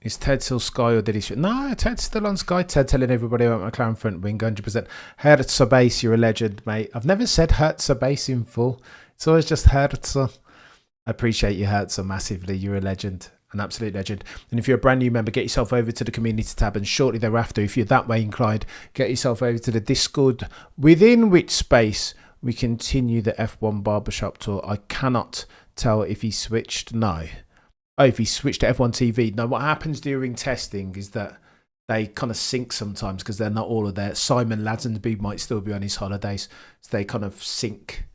Is Ted still Sky or did he? No, Ted's still on Sky. Ted telling everybody about McLaren front wing, 100%. Hertz base, you're a legend, mate. I've never said Hertz base in full. It's always just Hertz. I appreciate you, Hertz, massively. You're a legend, an absolute legend. And if you're a brand new member, get yourself over to the community tab, and shortly thereafter, if you're that way inclined, get yourself over to the Discord, within which space we continue the F1 barbershop tour. I cannot tell if he switched. No. Oh, if he switched to F1 TV. No, what happens during testing is that they kind of sync sometimes because they're not all of there. Simon Lazenby might still be on his holidays, so they kind of sync,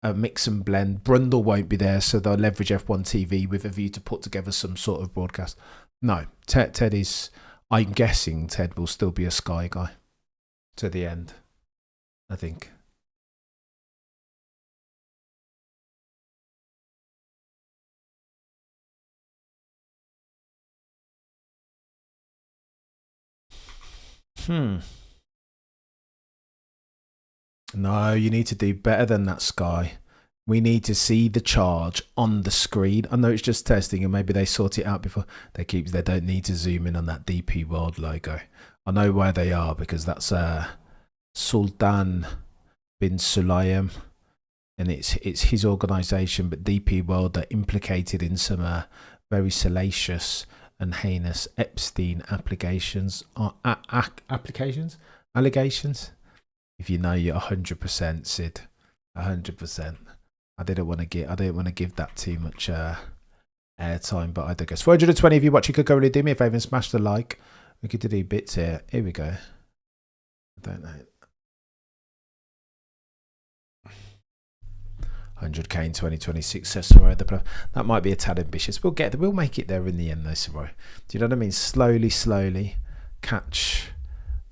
mix and blend. Brundle won't be there, so they'll leverage F1 TV with a view to put together some sort of broadcast. No, Ted is, I'm guessing Ted will still be a Sky guy to the end, I think. No, you need to do better than that, Sky. We need to see the charge on the screen. I know it's just testing and maybe they sort it out before they don't need to zoom in on that DP World logo. I know where they are because that's Sultan bin Sulayem, and it's his organisation, but DP World are implicated in some very salacious and heinous Epstein allegations. If you know, you're 100%, Sid. 100%. I didn't want to give that too much airtime, but I digress. 420 if you watch, you could go really do me a favour and smash the like. We could do bits here. Here we go. I don't know. 100k in 2026 says Sorrow. That might be a tad ambitious. We'll make it there in the end though, Sorrow. Do you know what I mean? Slowly catch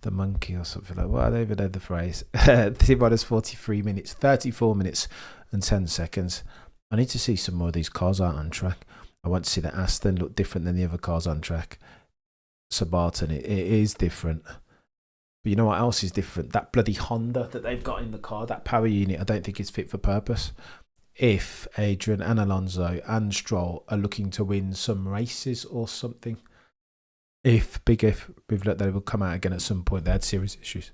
the monkey or something like that. Well, I don't even know the phrase. T-minus 43 minutes, 34 minutes and 10 seconds. I need to see some more of these cars out on track. I want to see the Aston look different than the other cars on track. Sabaton, it is different. But you know what else is different? That bloody Honda that they've got in the car, that power unit, I don't think is fit for purpose. If Adrian and Alonso and Stroll are looking to win some races or something, if we've let they will come out again at some point, they had serious issues.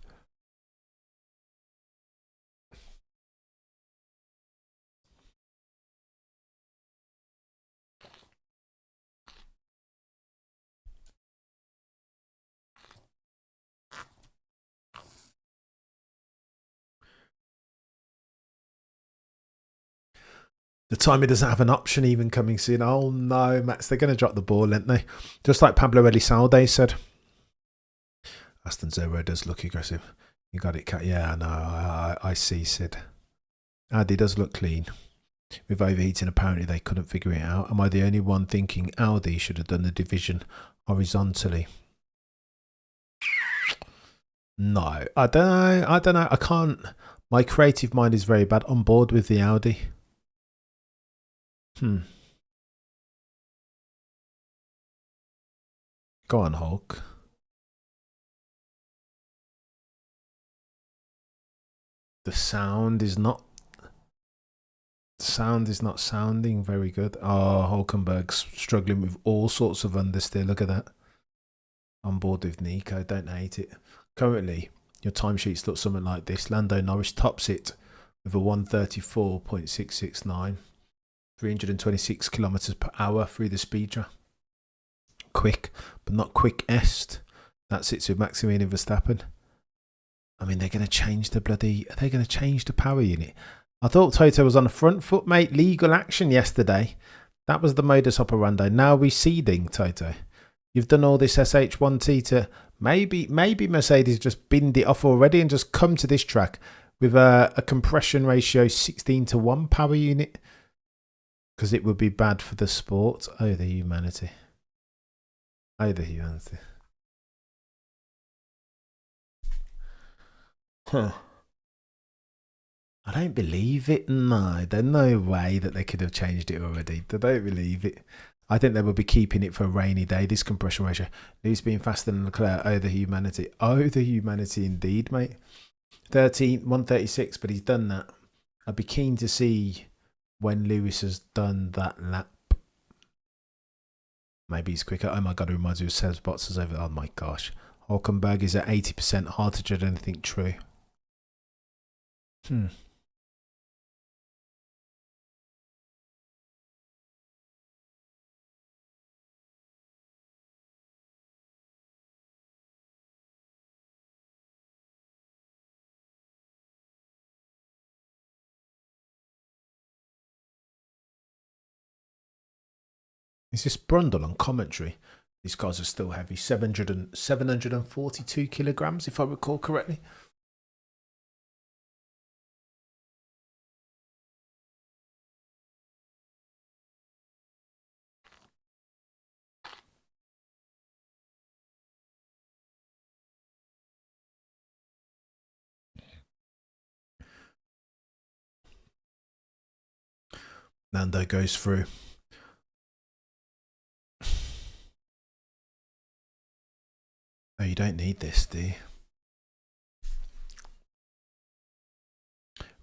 The time it doesn't have an option even coming soon. Oh no, Max, they're going to drop the ball, aren't they? Just like Pablo Elizalde said. Aston Zero does look aggressive. You got it, Cat. Yeah, no, I see, Sid. Audi does look clean. With overheating, apparently they couldn't figure it out. Am I the only one thinking Audi should have done the division horizontally? No, I don't know. I can't. My creative mind is very bad. On board with the Audi. Go on, Hulk. The sound is not sounding very good. Oh, Hulkenberg's struggling with all sorts of understeer. Look at that. On board with Nico. Don't hate it. Currently, your timesheets look something like this. Lando Norris tops it with a 134.669. 326 kilometers per hour through the speed trap. Quick, but not quickest. That sits with Maximilian Verstappen. I mean, they're going to change the power unit. I thought Toto was on the front foot, mate. Legal action yesterday. That was the modus operandi. Now we're seeding, Toto. You've done all this SH1T to maybe Mercedes just binned it off already and just come to this track with a compression ratio 16:1 power unit. Because it would be bad for the sport. Oh, the humanity. Oh, the humanity. Huh. I don't believe it. No, there's no way that they could have changed it already. I don't believe it. I think they will be keeping it for a rainy day. This compression ratio. Lewis being faster than Leclerc. Oh, the humanity. Oh, the humanity indeed, mate. 136, but he's done that. I'd be keen to see when Lewis has done that lap. Maybe he's quicker. Oh my god, it reminds me of Seb's Bottas over. Oh my gosh. Hulkenberg is at 80%. Hard to judge anything true. Is this Brundle on commentary? These guys are still heavy. 742 kilograms, if I recall correctly. Nando goes through. Oh, you don't need this, do you?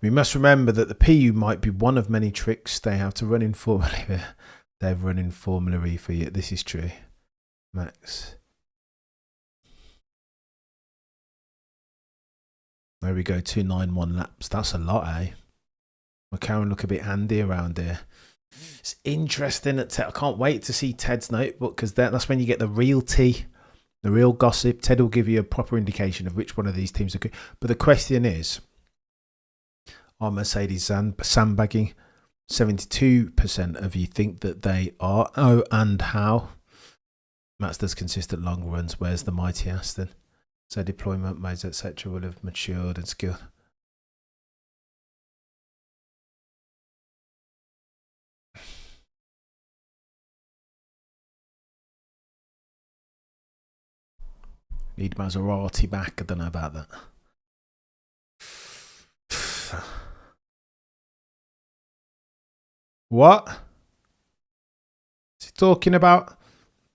We must remember that the PU might be one of many tricks they have to run in Formula. They've run in Formula E for you. This is true, Max. There we go, 291 laps. That's a lot, eh? McLaren look a bit handy around here. It's interesting. I can't wait to see Ted's notebook because that's when you get the real tea, the real gossip. Ted will give you a proper indication of which one of these teams are good. But the question is, are Mercedes sandbagging? 72% of you think that they are. Oh, and how? Mazda's consistent long runs. Where's the mighty Aston? So deployment modes, etc. will have matured and skilled. Need Maserati back. I don't know about that. What? Is he talking about?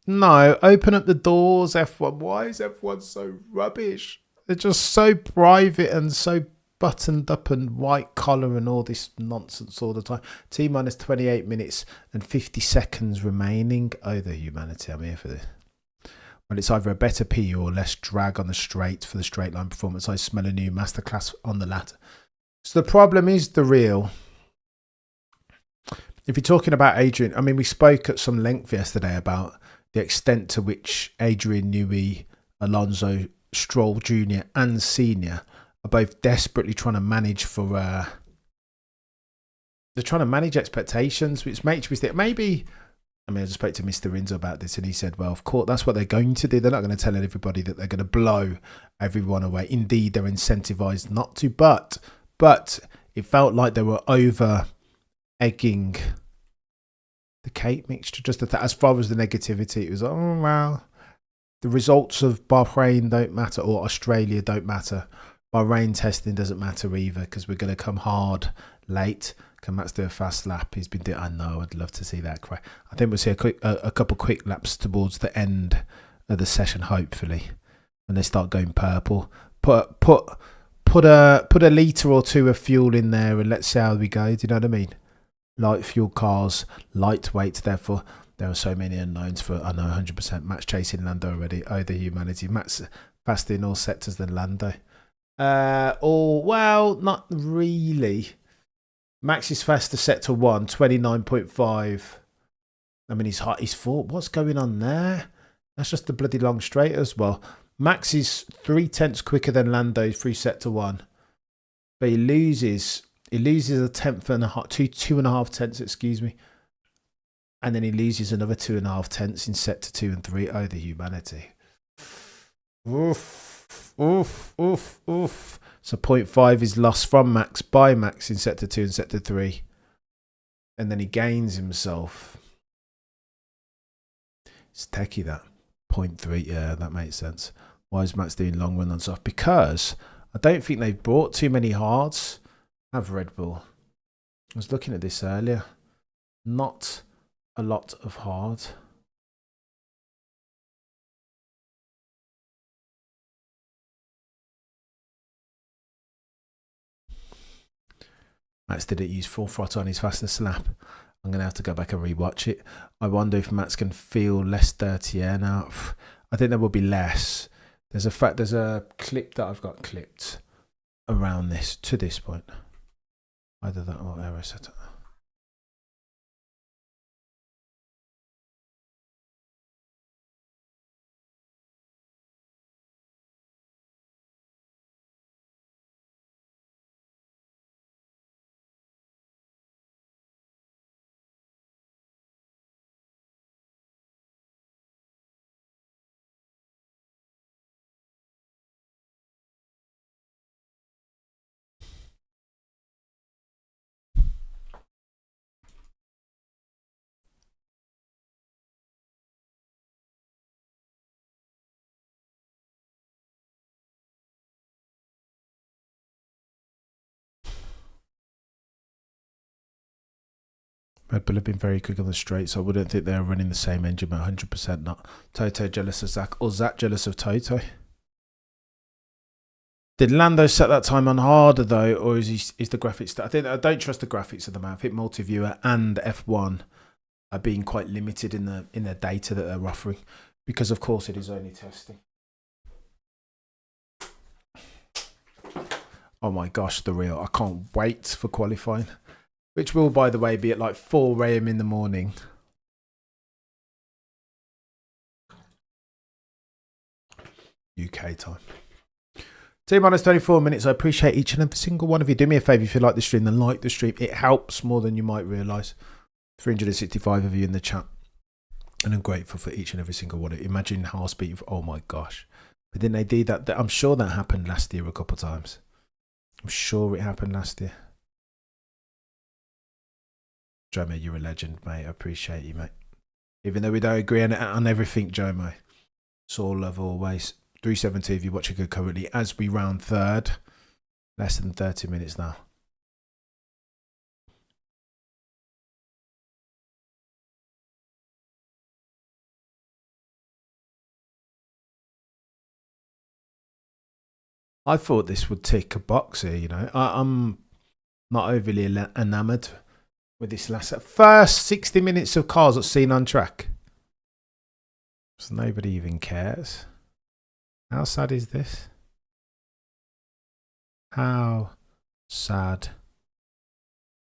No, open up the doors, F1. Why is F1 so rubbish? They're just so private and so buttoned up and white collar and all this nonsense all the time. T minus 28 minutes and 50 seconds remaining. Oh, the humanity. I'm here for this. Well, it's either a better PU or less drag on the straight for the straight line performance. I smell a new masterclass on the latter. So the problem is the real. If you're talking about Adrian, I mean, we spoke at some length yesterday about the extent to which Adrian Newey, Alonso, Stroll Jr. and Senior are both desperately trying to manage for. They're trying to manage expectations, which makes me think maybe. I mean, I just spoke to Mr. Rinzo about this, and he said, "Well, of course, that's what they're going to do. They're not going to tell everybody that they're going to blow everyone away. Indeed, they're incentivized not to. But it felt like they were over egging the cake mixture. Just as far as the negativity, it was oh well, the results of Bahrain don't matter, or Australia don't matter. Bahrain testing doesn't matter either because we're going to come hard late. Can Max do a fast lap? He's been doing. I know. I'd love to see that. I think we'll see a couple quick laps towards the end of the session. Hopefully, when they start going purple, put a litre or two of fuel in there and let's see how we go. Do you know what I mean? Light fuel cars, lightweight. Therefore, there are so many unknowns for. I know 100%. Max chasing Lando already. Oh, the humanity. Max faster in all sectors than Lando. Well, not really. Max is faster set to 29.5. I mean, he's 4. What's going on there? That's just the bloody long straight as well. Max is 0.3 quicker than Lando through set to 1. But he loses a tenth and a half, 2.5 tenths, excuse me. And then he loses another 2.5 tenths in set to 2 and 3. Oh, the humanity. Oof, oof, oof, oof. So 0.5 is lost from Max by Max in set to 2 and set to 3. And then he gains himself. It's techie, that. 0.3, yeah, that makes sense. Why is Max doing long run on soft? Because I don't think they've brought too many hards. Have Red Bull. I was looking at this earlier. Not a lot of hard. Max didn't use full throttle on his fastest lap. I'm going to have to go back and rewatch it. I wonder if Max can feel less dirty air now. I think there will be less. There's a clip that I've got clipped around this to this point. Either that or error setup. Red Bull have been very quick on the straight, so I wouldn't think they're running the same engine, but 100% not. Toto jealous of Zach, or Zach jealous of Toto? Did Lando set that time on harder though, or is the graphics? I don't trust the graphics of the man. I think Multiviewer and F1 are being quite limited in the data that they're offering, because of course it is only testing. Oh my gosh, the real! I can't wait for qualifying. Which will, by the way, be at like 4 a.m. in the morning. UK time. T minus 24 minutes. I appreciate each and every single one of you. Do me a favour if you like the stream, then like the stream. It helps more than you might realise. 365 of you in the chat. And I'm grateful for each and every single one. Imagine hearts beating. Oh my gosh. But didn't they do that? I'm sure that happened last year a couple of times. I'm sure it happened last year. Jomo, you're a legend, mate. I appreciate you, mate. Even though we don't agree on everything, Jomo. It's all love always. 372 if you're watching good currently as we round third. Less than 30 minutes now. I thought this would tick a box here, you know. I'm not overly enamoured with this first 60 minutes of cars that's seen on track. So nobody even cares. How sad is this? How sad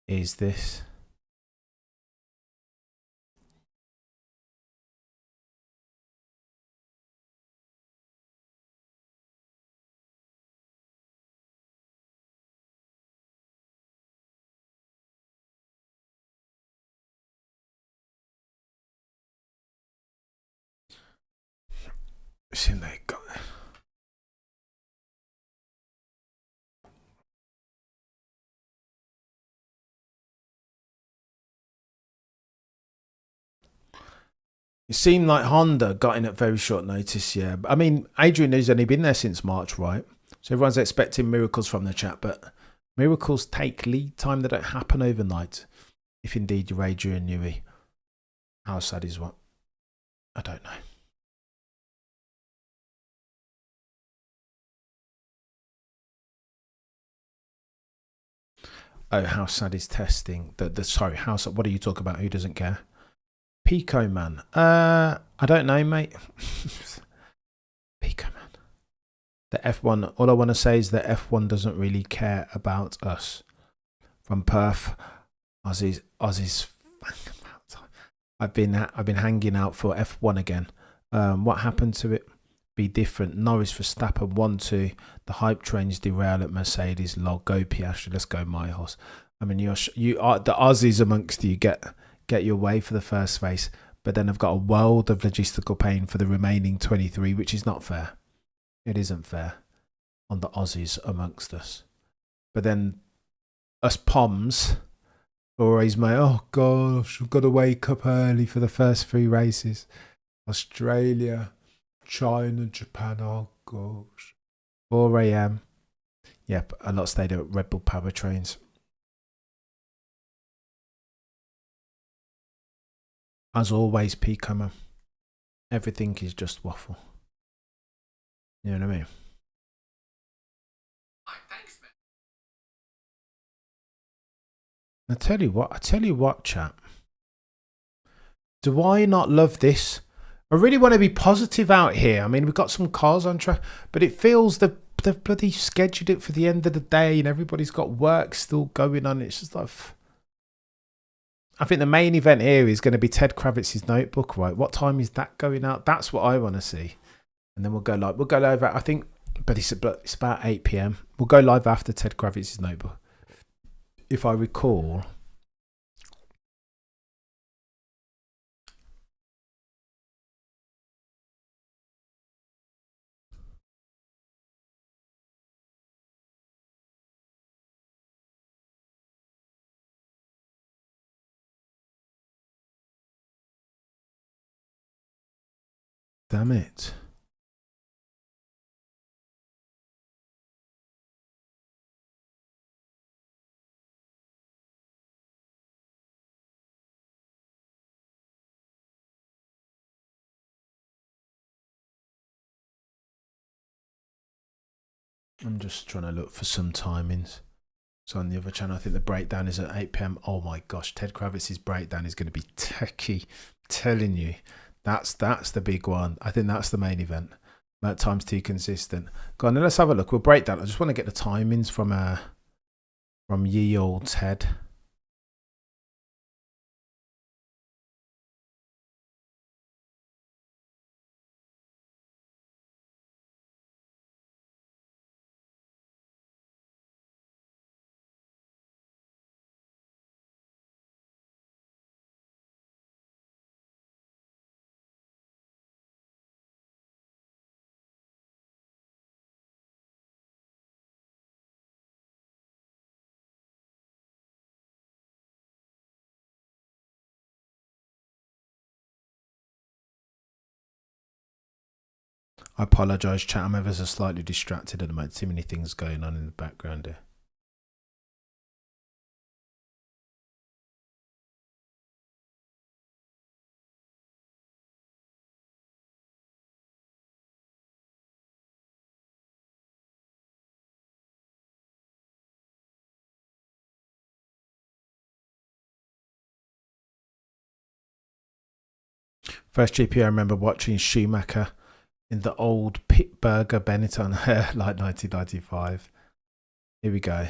is this? They got it. It seemed like Honda got in at very short notice, yeah. I mean, Adrian has only been there since March, right? So everyone's expecting miracles from the chat, but miracles take lead time. They don't happen overnight. If indeed you're Adrian Newey. How sad is what? I don't know. Oh, how sad is testing? Sorry, how sad? What are you talking about? Who doesn't care? Pico Man. I don't know, mate. Pico Man. The F1. All I want to say is that F1 doesn't really care about us. From Perth, Aussies. I've been hanging out for F1 again. What happened to it? Be different. Norris Verstappen 1-2. The hype trains derail at Mercedes. Lol. Go Piastri. Let's go my horse. I mean, you are the Aussies amongst you. Get your way for the first race, but then I've got a world of logistical pain for the remaining 23, which is not fair. It isn't fair on the Aussies amongst us. But then us Poms always mate, oh gosh, I've got to wake up early for the first 3 races. Australia, China, Japan, oh gosh. 4 a.m. Yep, a lot stayed at Red Bull powertrains. As always, Pico, everything is just waffle. You know what I mean? Thanks, man. I tell you what, chat. Do I not love this? I really want to be positive out here. I mean, we've got some cars on track, but it feels they've bloody scheduled it for the end of the day and everybody's got work still going on. It's just like... I think the main event here is going to be Ted Kravitz's notebook, right? What time is that going out? That's what I want to see. And then we'll go live, I think, but it's about 8 p.m. We'll go live after Ted Kravitz's notebook. If I recall... Damn it. I'm just trying to look for some timings. So on the other channel, I think the breakdown is at 8 p.m. Oh my gosh, Ted Kravitz's breakdown is going to be techie. Telling you, that's the big one. I think that's the main event. That time's too consistent. Go on, then let's have a look. We'll break down. I just want to get the timings from ye old Ted. I apologise, chat. I'm ever so slightly distracted at the moment. Too many things going on in the background here. First GP I remember watching Schumacher in the old Pittsburgher Benetton like 1995. Here we go.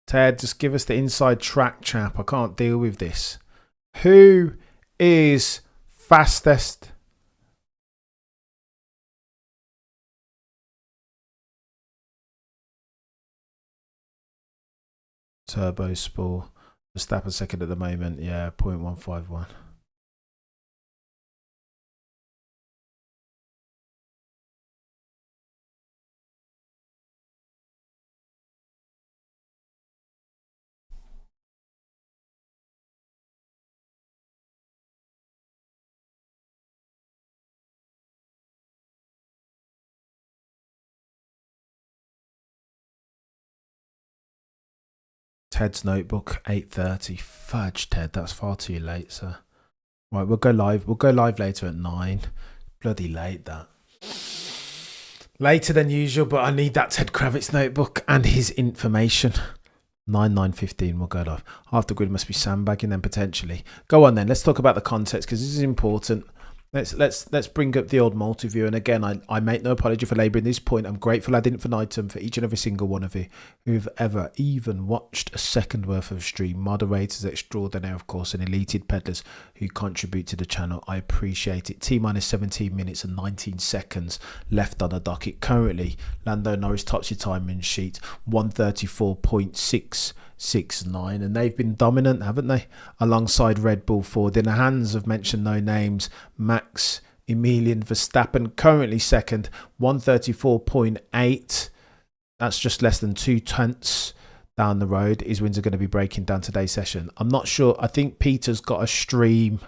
Ted, just give us the inside track, chap. I can't deal with this. Who is fastest? Turbo Sport. Verstappen second at the moment. Yeah, 0.151. Ted's notebook, 8:30. Fudge, Ted, that's far too late, sir. Right, we'll go live. We'll go live later at 9. Bloody late, that. Later than usual, but I need that Ted Kravitz notebook and his information. 9:15, we'll go live. Half the grid must be sandbagging then, potentially. Go on then, let's talk about the context, because this is important. Let's bring up the old multi-view. And again, I make no apology for labouring this point. I'm grateful ad infinitum for each and every single one of you who've ever even watched a second worth of stream. Moderators extraordinaire, of course, and elated peddlers who contribute to the channel. I appreciate it. T-minus 17 minutes and 19 seconds left on the docket. Currently, Lando Norris tops your timing sheet, 134.669, and they've been dominant, haven't they, alongside Red Bull Ford in the hands of mentioned no names Max Verstappen, currently second, 134.8. That's just less than 2 tenths down the road. His wins are going to be breaking down today's session. I'm not sure. I think Peter's got a stream.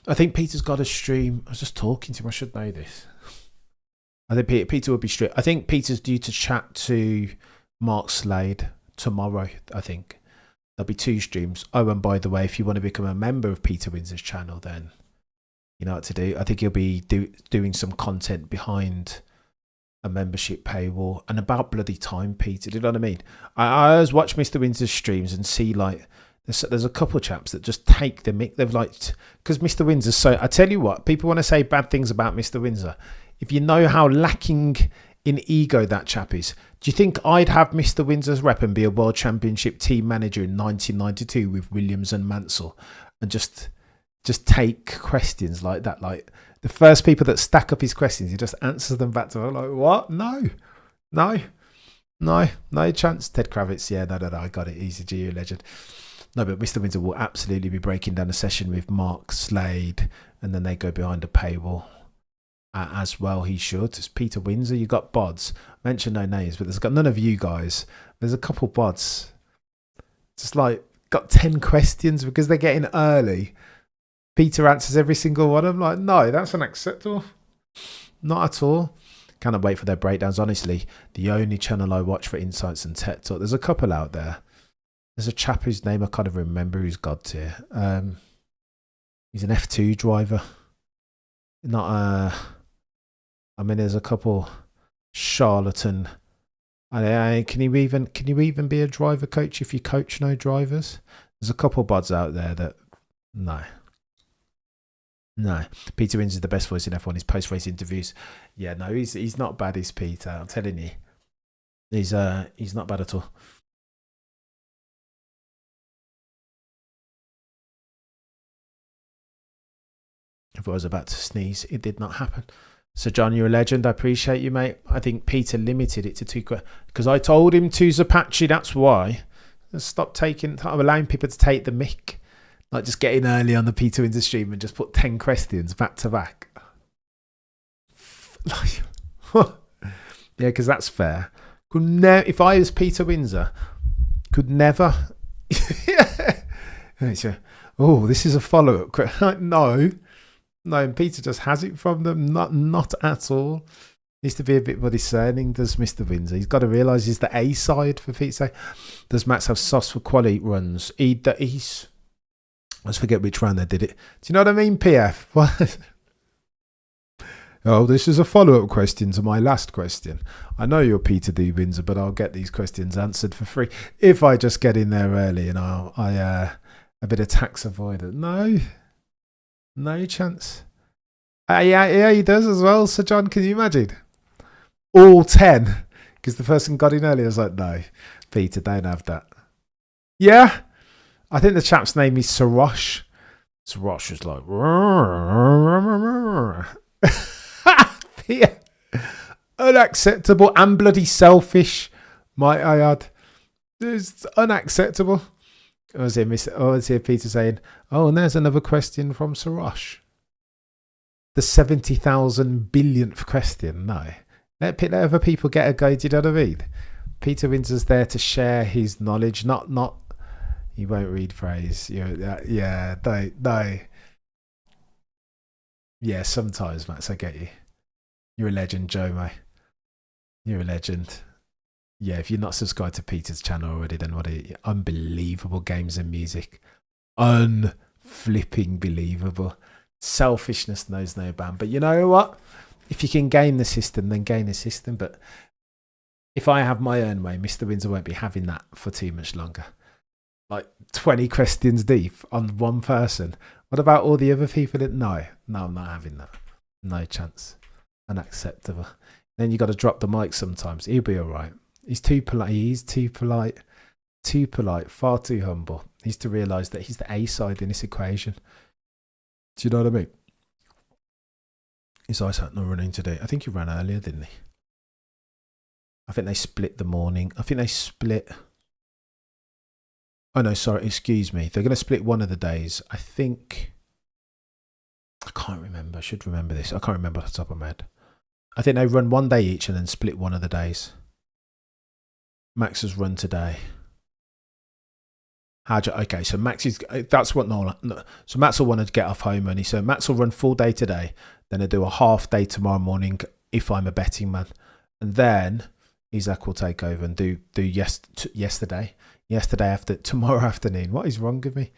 I was just talking to him. I should know this. I think Peter will be straight. I think Peter's due to chat to Mark Slade tomorrow, I think. There'll be 2 streams. Oh, and by the way, if you want to become a member of Peter Windsor's channel, then you know what to do. I think he'll be doing some content behind a membership paywall. And about bloody time, Peter. Do you know what I mean? I always watch Mr. Windsor's streams and see, like, there's a couple of chaps that just take the mick. They've like, because Mr. Windsor's so... I tell you what, people want to say bad things about Mr. Windsor. If you know how lacking in ego that chap is, do you think I'd have Mr. Windsor's rep and be a World Championship team manager in 1992 with Williams and Mansell and just take questions like that? Like, the first people that stack up his questions, he just answers them back to her. Like, what? No chance. Ted Kravitz, yeah, no, I got it. He's a GU legend. No, but Mr. Windsor will absolutely be breaking down a session with Mark Slade, and then they go behind a paywall. As well, he should. It's Peter Windsor. You got bods. Mention no names, but there's got none of you guys. There's a couple bods. Just like got 10 questions because they're getting early. Peter answers every single one. I'm like, no, that's unacceptable. Not at all. Cannot wait for their breakdowns. Honestly, the only channel I watch for insights and tech talk. There's a couple out there. There's a chap whose name I can't even remember who's God tier. He's an F2 driver. Not a... I mean, there's a couple charlatan. Can you even be a driver coach if you coach no drivers? There's a couple buds out there that no. Peter Wins is the best voice in F1. His post-race interviews. Yeah, no, he's not bad. He's Peter. I'm telling you, he's not bad at all. If I was about to sneeze, it did not happen. So, John, you're a legend. I appreciate you, mate. I think Peter limited it to 2 questions because I told him to Zapachi. That's why. Stop allowing people to take the mick. Like just getting early on the Peter Windsor stream and just put 10 questions back to back. Yeah, because that's fair. If I was Peter Windsor, could never. Oh, this is a follow-up. No. No, and Peter just has it from them. Not at all. Needs to be a bit more discerning, does Mr. Windsor. He's got to realise he's the A side, for Pete's sake. Does Max have sauce for quality runs? He's... Let's forget which round they did it. Do you know what I mean, PF? What? Oh, this is a follow-up question to my last question. I know you're Peter D. Windsor, but I'll get these questions answered for free if I just get in there early and a bit of tax avoidance. No chance. Yeah, he does as well. Sir John, can you imagine? All 10, because the person got in early. I was like, no, Peter, don't have that. Yeah, I think the chap's name is Sarosh. Sarosh is like, yeah, unacceptable and bloody selfish, might I add. It's unacceptable. I was here Peter saying, oh, and there's another question from Sarosh. The 70,000 billionth question. No. Let other people get a go, do you know what I mean? Peter Windsor's there to share his knowledge, not he won't read praise. Yeah, no. Yeah, sometimes, Max, I get you. You're a legend, Joe, mate. You're a legend. Yeah, if you're not subscribed to Peter's channel already, then what are you? Unbelievable games and music. Unflipping believable. Selfishness knows no bound. But you know what? If you can game the system, then game the system. But if I have my own way, Mr. Windsor won't be having that for too much longer. Like 20 questions deep on one person. What about all the other people that... No, I'm not having that. No chance. Unacceptable. Then you got to drop the mic sometimes. He'll be all right. He's too polite. He's too polite. Too polite. Far too humble. He's to realise that he's the A side in this equation. Do you know what I mean? His eyesight not running today. I think he ran earlier, didn't he? I think they split the morning. I think they split... Oh no, sorry, excuse me. They're going to split one of the days. I think... I can't remember. I should remember this. I can't remember off the top of my head. I think they run one day each and then split one of the days. Max has run today. Okay, so Max is... That's what... No, so Max will want to get off home early. So Max will run full day today. Then he'll do a half day tomorrow morning if I'm a betting man. And then Isaac will take over and do yesterday. Tomorrow afternoon. What is wrong with me?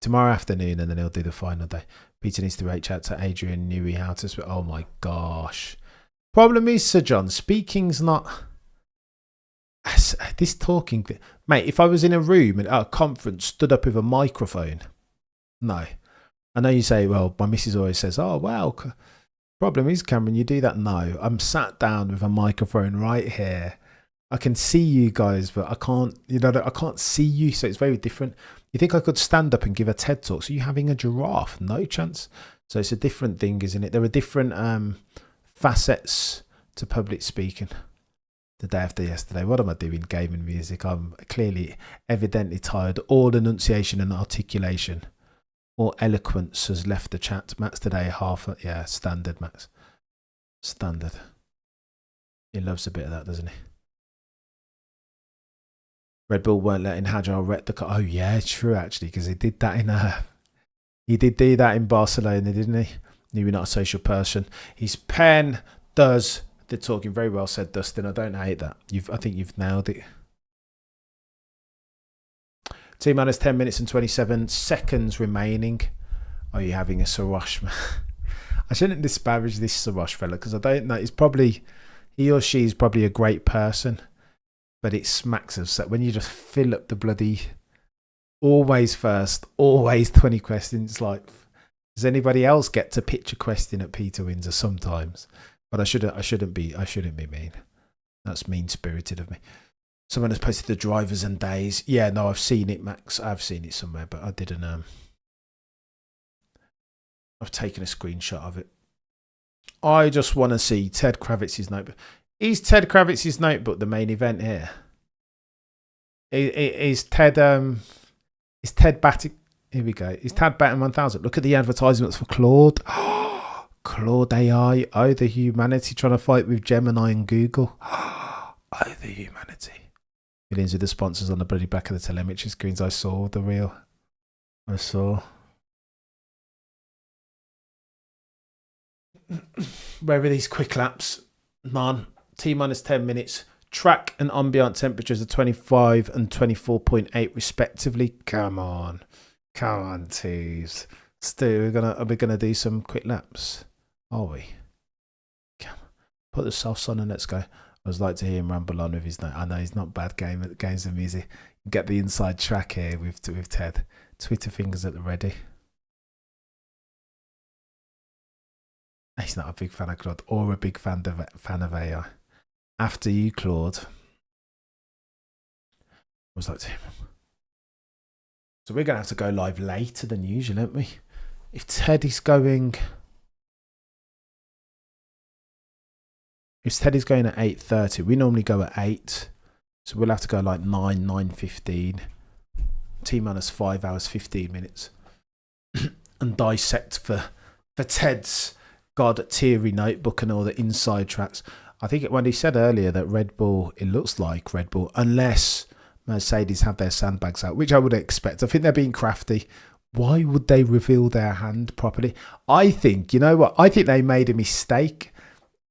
Tomorrow afternoon, and then he'll do the final day. Peter needs to reach out to Adrian Newey how to speak. Oh my gosh. Problem is, Sir John, speaking's not... This talking... Mate, if I was in a room at a conference, stood up with a microphone... No. I know you say, well, my missus always says, oh, well, problem is, Cameron, you do that. No, I'm sat down with a microphone right here. I can see you guys, but I can't, I can't see you. So it's very different. You think I could stand up and give a TED talk? So you're having a giraffe? No chance. So it's a different thing, isn't it? There are different facets to public speaking. The day after yesterday, what am I doing? Gaming music. I'm clearly, evidently tired. All enunciation and articulation or eloquence has left the chat. Max today, standard, Max. Standard. He loves a bit of that, doesn't he? Red Bull weren't letting Hajar wreck the car. Oh yeah, true actually, because he did that he did do that in Barcelona, didn't he? Knew you're not a social person. His pen does the talking. Very well said, Dustin. I don't hate that. I think you've nailed it. T minus 10 minutes and 27 seconds remaining. Are you having a Sarosh? I shouldn't disparage this Sarosh fella because I don't know. He or she is probably a great person. But it smacks of set when you just fill up the bloody always first, always 20 questions. Like, does anybody else get to pitch a question at Peter Windsor sometimes? But I shouldn't be mean. That's mean spirited of me. Someone has posted the drivers and days. Yeah, no, I've seen it, Max. I've seen it somewhere, but I didn't. I've taken a screenshot of it. I just want to see Ted Kravitz's notebook. Is Ted Kravitz's notebook the main event here? Is Ted batting? Here we go. Is Ted batting 1000? Look at the advertisements for Claude. Claude AI. Oh, the humanity trying to fight with Gemini and Google. Oh, the humanity. Millions with the sponsors on the bloody back of the telemetry screens. I saw the reel. I saw. Where are these quick laps? Man, T minus 10 minutes. Track and ambient temperatures are 25 and 24.8 respectively. Come on, Tees. Stu, are we gonna do some quick laps? Are we? Come on. Put the softs on and let's go. I would like to hear him ramble on with his note. I know he's not bad games of music. Get the inside track here with Ted. Twitter fingers at the ready. He's not a big fan of Claude or a big fan of AI. After you, Claude. I was like to him. So we're going to have to go live later than usual, aren't we? If Teddy's going... If Teddy's going at 8:30, we normally go at 8. So we'll have to go like 9:15. T minus 5 hours, 15 minutes. And dissect for Ted's God-tiery notebook and all the inside tracks. I think when he said earlier that Red Bull, it looks like Red Bull, unless Mercedes have their sandbags out, which I would expect. I think they're being crafty. Why would they reveal their hand properly? I think, you know what? I think they made a mistake.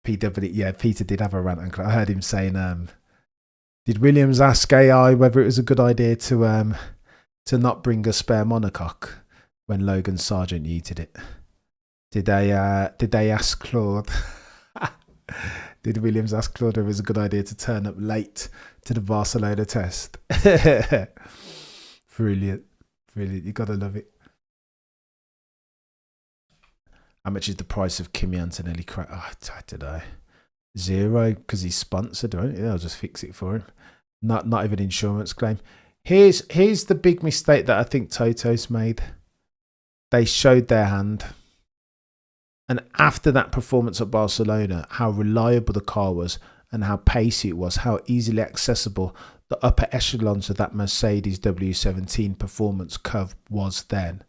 Peter did have a rant. And I heard him saying, did Williams ask AI whether it was a good idea to not bring a spare monocoque when Logan Sargent yeeted it? Did they ask Claude? Did Williams ask Claude if it was a good idea to turn up late to the Barcelona test? Brilliant. You gotta love it. How much is the price of Kimi Antonelli? I don't know. 0 because he's sponsored, right? Yeah, I'll just fix it for him. Not even insurance claim. Here's the big mistake that I think Toto's made. They showed their hand. And after that performance at Barcelona, how reliable the car was and how pacey it was, how easily accessible the upper echelons of that Mercedes W17 performance curve was then.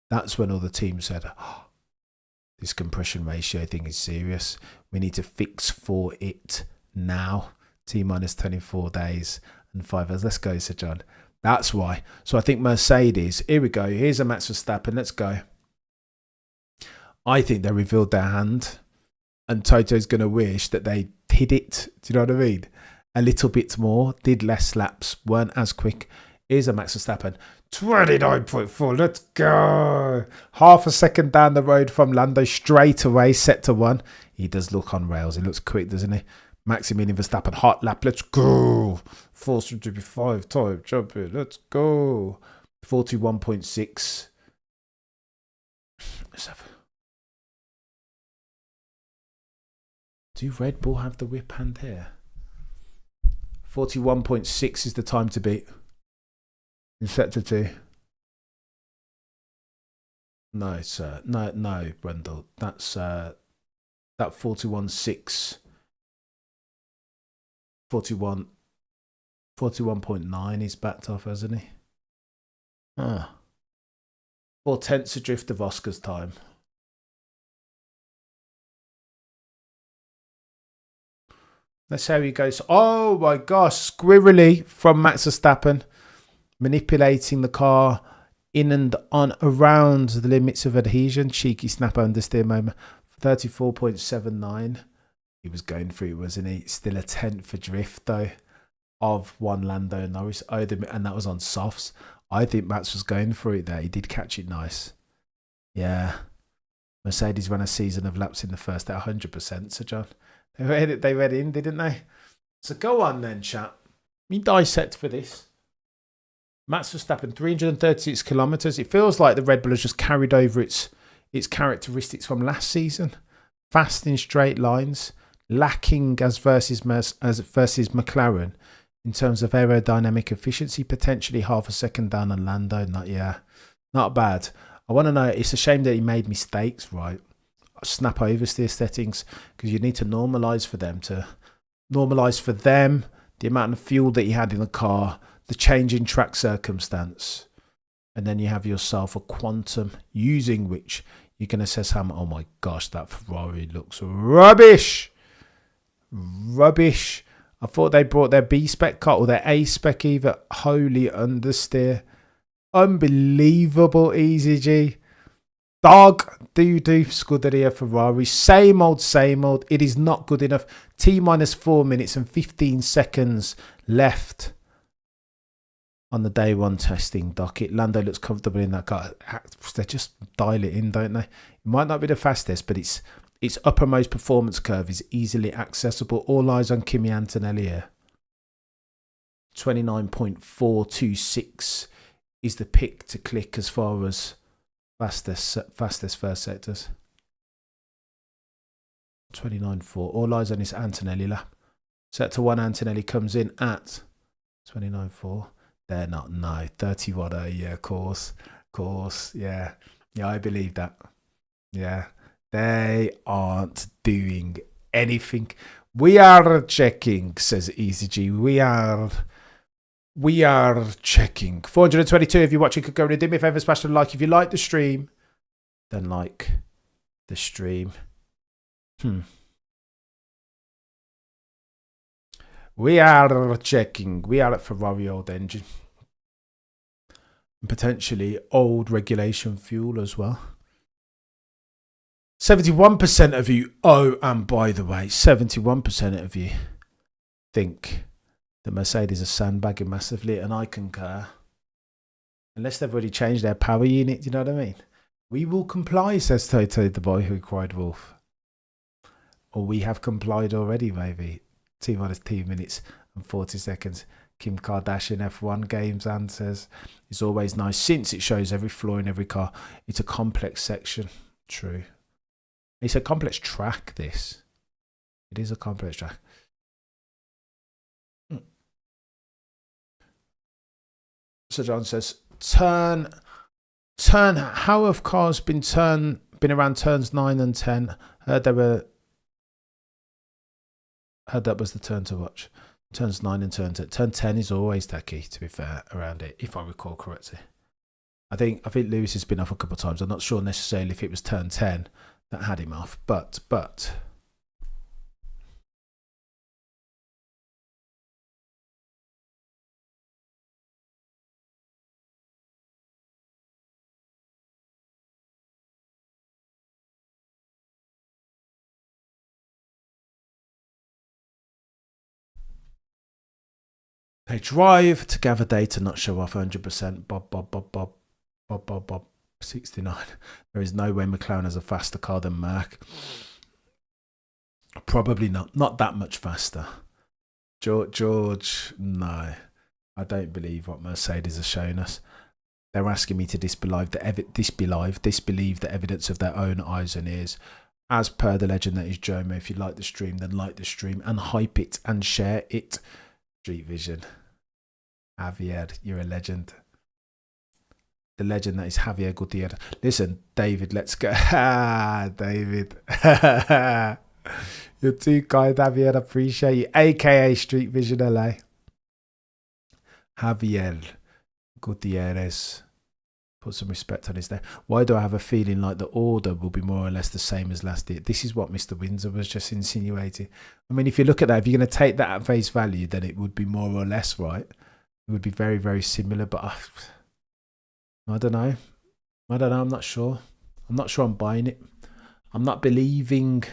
That's when all the teams said, oh, this compression ratio thing is serious. We need to fix for it now. T minus 24 days and 5 hours. Let's go, Sir John. That's why. So I think Mercedes, here we go. Here's a Max Verstappen. Let's go. I think they revealed their hand, and Toto's going to wish that they hid it. Do you know what I mean? A little bit more, did less laps, weren't as quick. Here's a Max Verstappen. 29.4, let's go. Half a second down the road from Lando, straight away, set to 1. He does look on rails. He looks quick, doesn't he? Maximilian Verstappen, hot lap, let's go. Force to be 5 time, jump in, let's go. 41.6. Let's have Do Red Bull have the whip hand here? 41.6 is the time to beat. In sector 2. No, sir. No, Brundle. That's that 41.6. 41.9 he's backed off, hasn't he? 4/10 adrift of Oscar's time. Let's see how he goes. Oh my gosh, squirrely from Max Verstappen, manipulating the car in and on around the limits of adhesion. Cheeky snap understeer moment. 34.79. He was going through, wasn't he? Still a 10th for drift though of one Lando Norris. Oh, and that was on softs. I think Max was going for it there. He did catch it nice. Yeah. Mercedes ran a season of laps in the first at 100%, Sir John. They read in, didn't they? So go on then, chat. We dissect for this. Max Verstappen, 336 kilometres. It feels like the Red Bull has just carried over its characteristics from last season. Fast in straight lines, lacking as versus McLaren in terms of aerodynamic efficiency, potentially half a second down on Lando. Not bad. I want to know, it's a shame that he made mistakes, right? Snap oversteer settings, because you need to normalise for them the amount of fuel that he had in the car, the change in track circumstance, and then you have yourself a quantum using which you can assess how much. Oh my gosh, that Ferrari looks rubbish. I thought they brought their B spec car or their A spec either. Holy understeer, unbelievable. Easy G. Dog doo-doo Scuderia Ferrari. Same old, same old. It is not good enough. T-minus 4 minutes and 15 seconds left on the day one testing docket. Lando looks comfortable in that car. They just dial it in, don't they? It might not be the fastest, but its uppermost performance curve is easily accessible. All eyes on Kimi Antonelli here. 29.426 is the pick to click as far as fastest first sectors. 29.4. All eyes on this Antonelli lap. Sector 1 Antonelli comes in at 29.4. They're not, no. 31. Yeah, of course. Yeah. Yeah, I believe that. Yeah. They aren't doing anything. We are checking, says EasyG. We are checking. 422. If you're watching, could go and do me a favor, smash the like. If you like the stream, then like the stream. We are checking. We are at Ferrari old engine. And potentially old regulation fuel as well. 71% of you, oh, and by the way, 71% of you think the Mercedes are sandbagging massively, and I concur. Unless they've already changed their power unit, you know what I mean? We will comply, says Toto, the boy who cried wolf. Or we have complied already, maybe. T-minus 2 minutes and 40 seconds. Kim Kardashian F1 games answers. It's always nice since it shows every flaw in every car. It's a complex section. True. It's a complex track, this. It is a complex track. So John says, turn. How have cars been around turns 9 and 10? Heard that was the turn to watch. Turns 9 and turn 10. Turn 10 is always tacky, to be fair, around it, if I recall correctly. I think Lewis has been off a couple of times. I'm not sure necessarily if it was turn 10 that had him off, but they drive to gather data, not show off 100%. Bob 69. There is no way McLaren has a faster car than Merc. Probably not that much faster. George, no. I don't believe what Mercedes has shown us. They're asking me to disbelieve the evidence of their own eyes and ears. As per the legend that is Jomo, if you like the stream, then like the stream and hype it and share it. Street Vision. Javier, you're a legend. The legend that is Javier Gutierrez. Listen, David, let's go. David. You're too kind, Javier. I appreciate you. AKA Street Vision LA. Javier Gutierrez. Put some respect on his name. Why do I have a feeling like the order will be more or less the same as last year? This is what Mr. Windsor was just insinuating. I mean, if you look at that, if you're going to take that at face value, then it would be more or less, right? It would be very, very similar, but I don't know. I'm not sure. I'm not sure I'm buying it. I'm not believing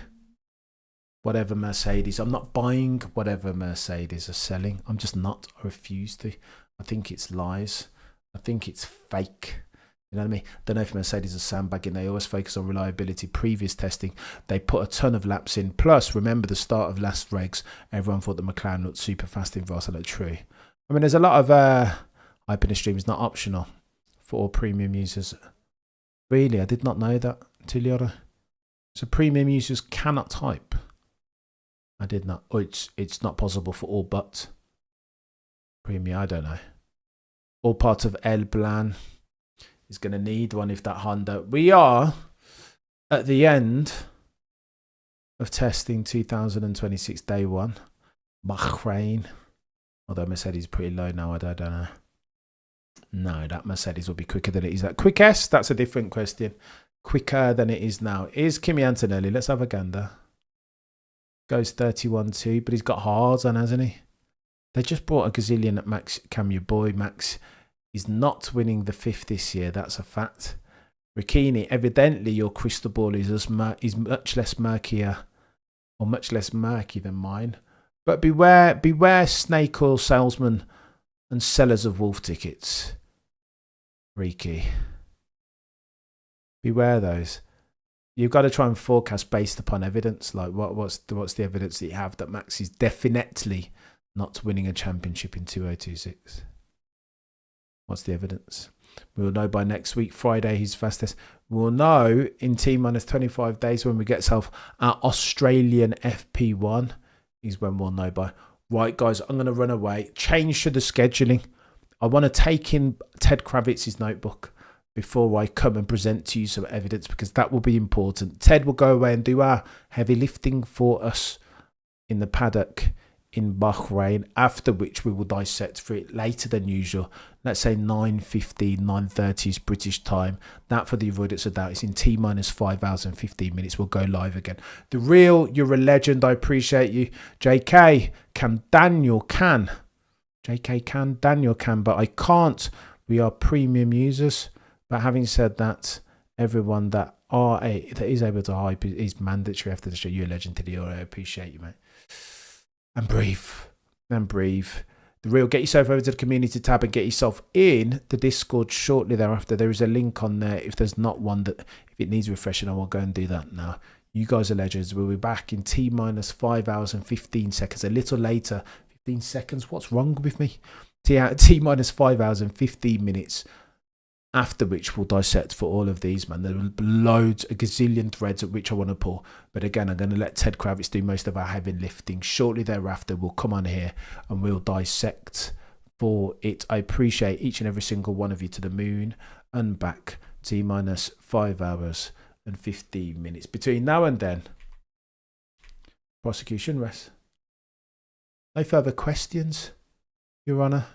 whatever Mercedes. I'm not buying whatever Mercedes are selling. I'm just not. I refuse to. I think it's lies. I think it's fake. You know what I mean? Don't know if Mercedes are sandbagging. They always focus on reliability. Previous testing, they put a ton of laps in. Plus, remember the start of last regs, everyone thought the McLaren looked super fast in Vasa. Looked true. I mean, there's a lot of hype in the stream. It's not optional for all premium users. Really, I did not know that, Tiliora. So premium users cannot type. I did not. Oh, it's not possible for all but premium. I don't know. All part of El Plan is going to need one if that Honda. We are at the end of testing 2026 day one. Bahrain. Although Mercedes is pretty low now, I don't know. No, that Mercedes will be quicker than it is. That quickest? That's a different question. Quicker than it is now. Is Kimi Antonelli? Let's have a gander. Goes 31.2, but he's got hards on, hasn't he? They just brought a gazillion at Max. Cam, your boy Max is not winning the fifth this year. That's a fact. Ricchini, evidently your crystal ball is much less murkier, or much less murky than mine. But beware snake oil salesmen and sellers of wolf tickets. Riki. Beware those. You've got to try and forecast based upon evidence. Like what's the evidence that you have that Max is definitely not winning a championship in 2026? What's the evidence? We'll know by next week, Friday, his fastest. We'll know in T-minus 25 days when we get ourselves our Australian FP1 is when we'll know by. Right, guys, I'm going to run away. Change to the scheduling. I want to take in Ted Kravitz's notebook before I come and present to you some evidence, because that will be important. Ted will go away and do our heavy lifting for us in the paddock in Bahrain, after which we will dissect for it later than usual. Let's say 9:15, 9:30 is British time. That, for the avoidance of doubt, is in T-minus 5 hours and 15 minutes. We'll go live again. The real, you're a legend. I appreciate you. JK can, Daniel can. JK can, Daniel can, but I can't. We are premium users. But having said that, everyone that is able to hype is mandatory after the show. You're a legend, Tidio. I appreciate you, mate. And breathe. The real, get yourself over to the community tab and get yourself in the Discord shortly thereafter. There is a link on there. If there's not one, that if it needs refreshing, I will go and do that now. You guys are legends. We'll be back in T-minus 5 hours and 15 seconds. A little later. 15 seconds. What's wrong with me? T-minus 5 hours and 15 minutes. After which we'll dissect for all of these, man. There are loads, a gazillion threads at which I want to pull. But again, I'm going to let Ted Kravitz do most of our heavy lifting. Shortly thereafter, we'll come on here and we'll dissect for it. I appreciate each and every single one of you to the moon and back. T-minus 5 hours and 15 minutes. Between now and then, prosecution rests. No further questions, Your Honour.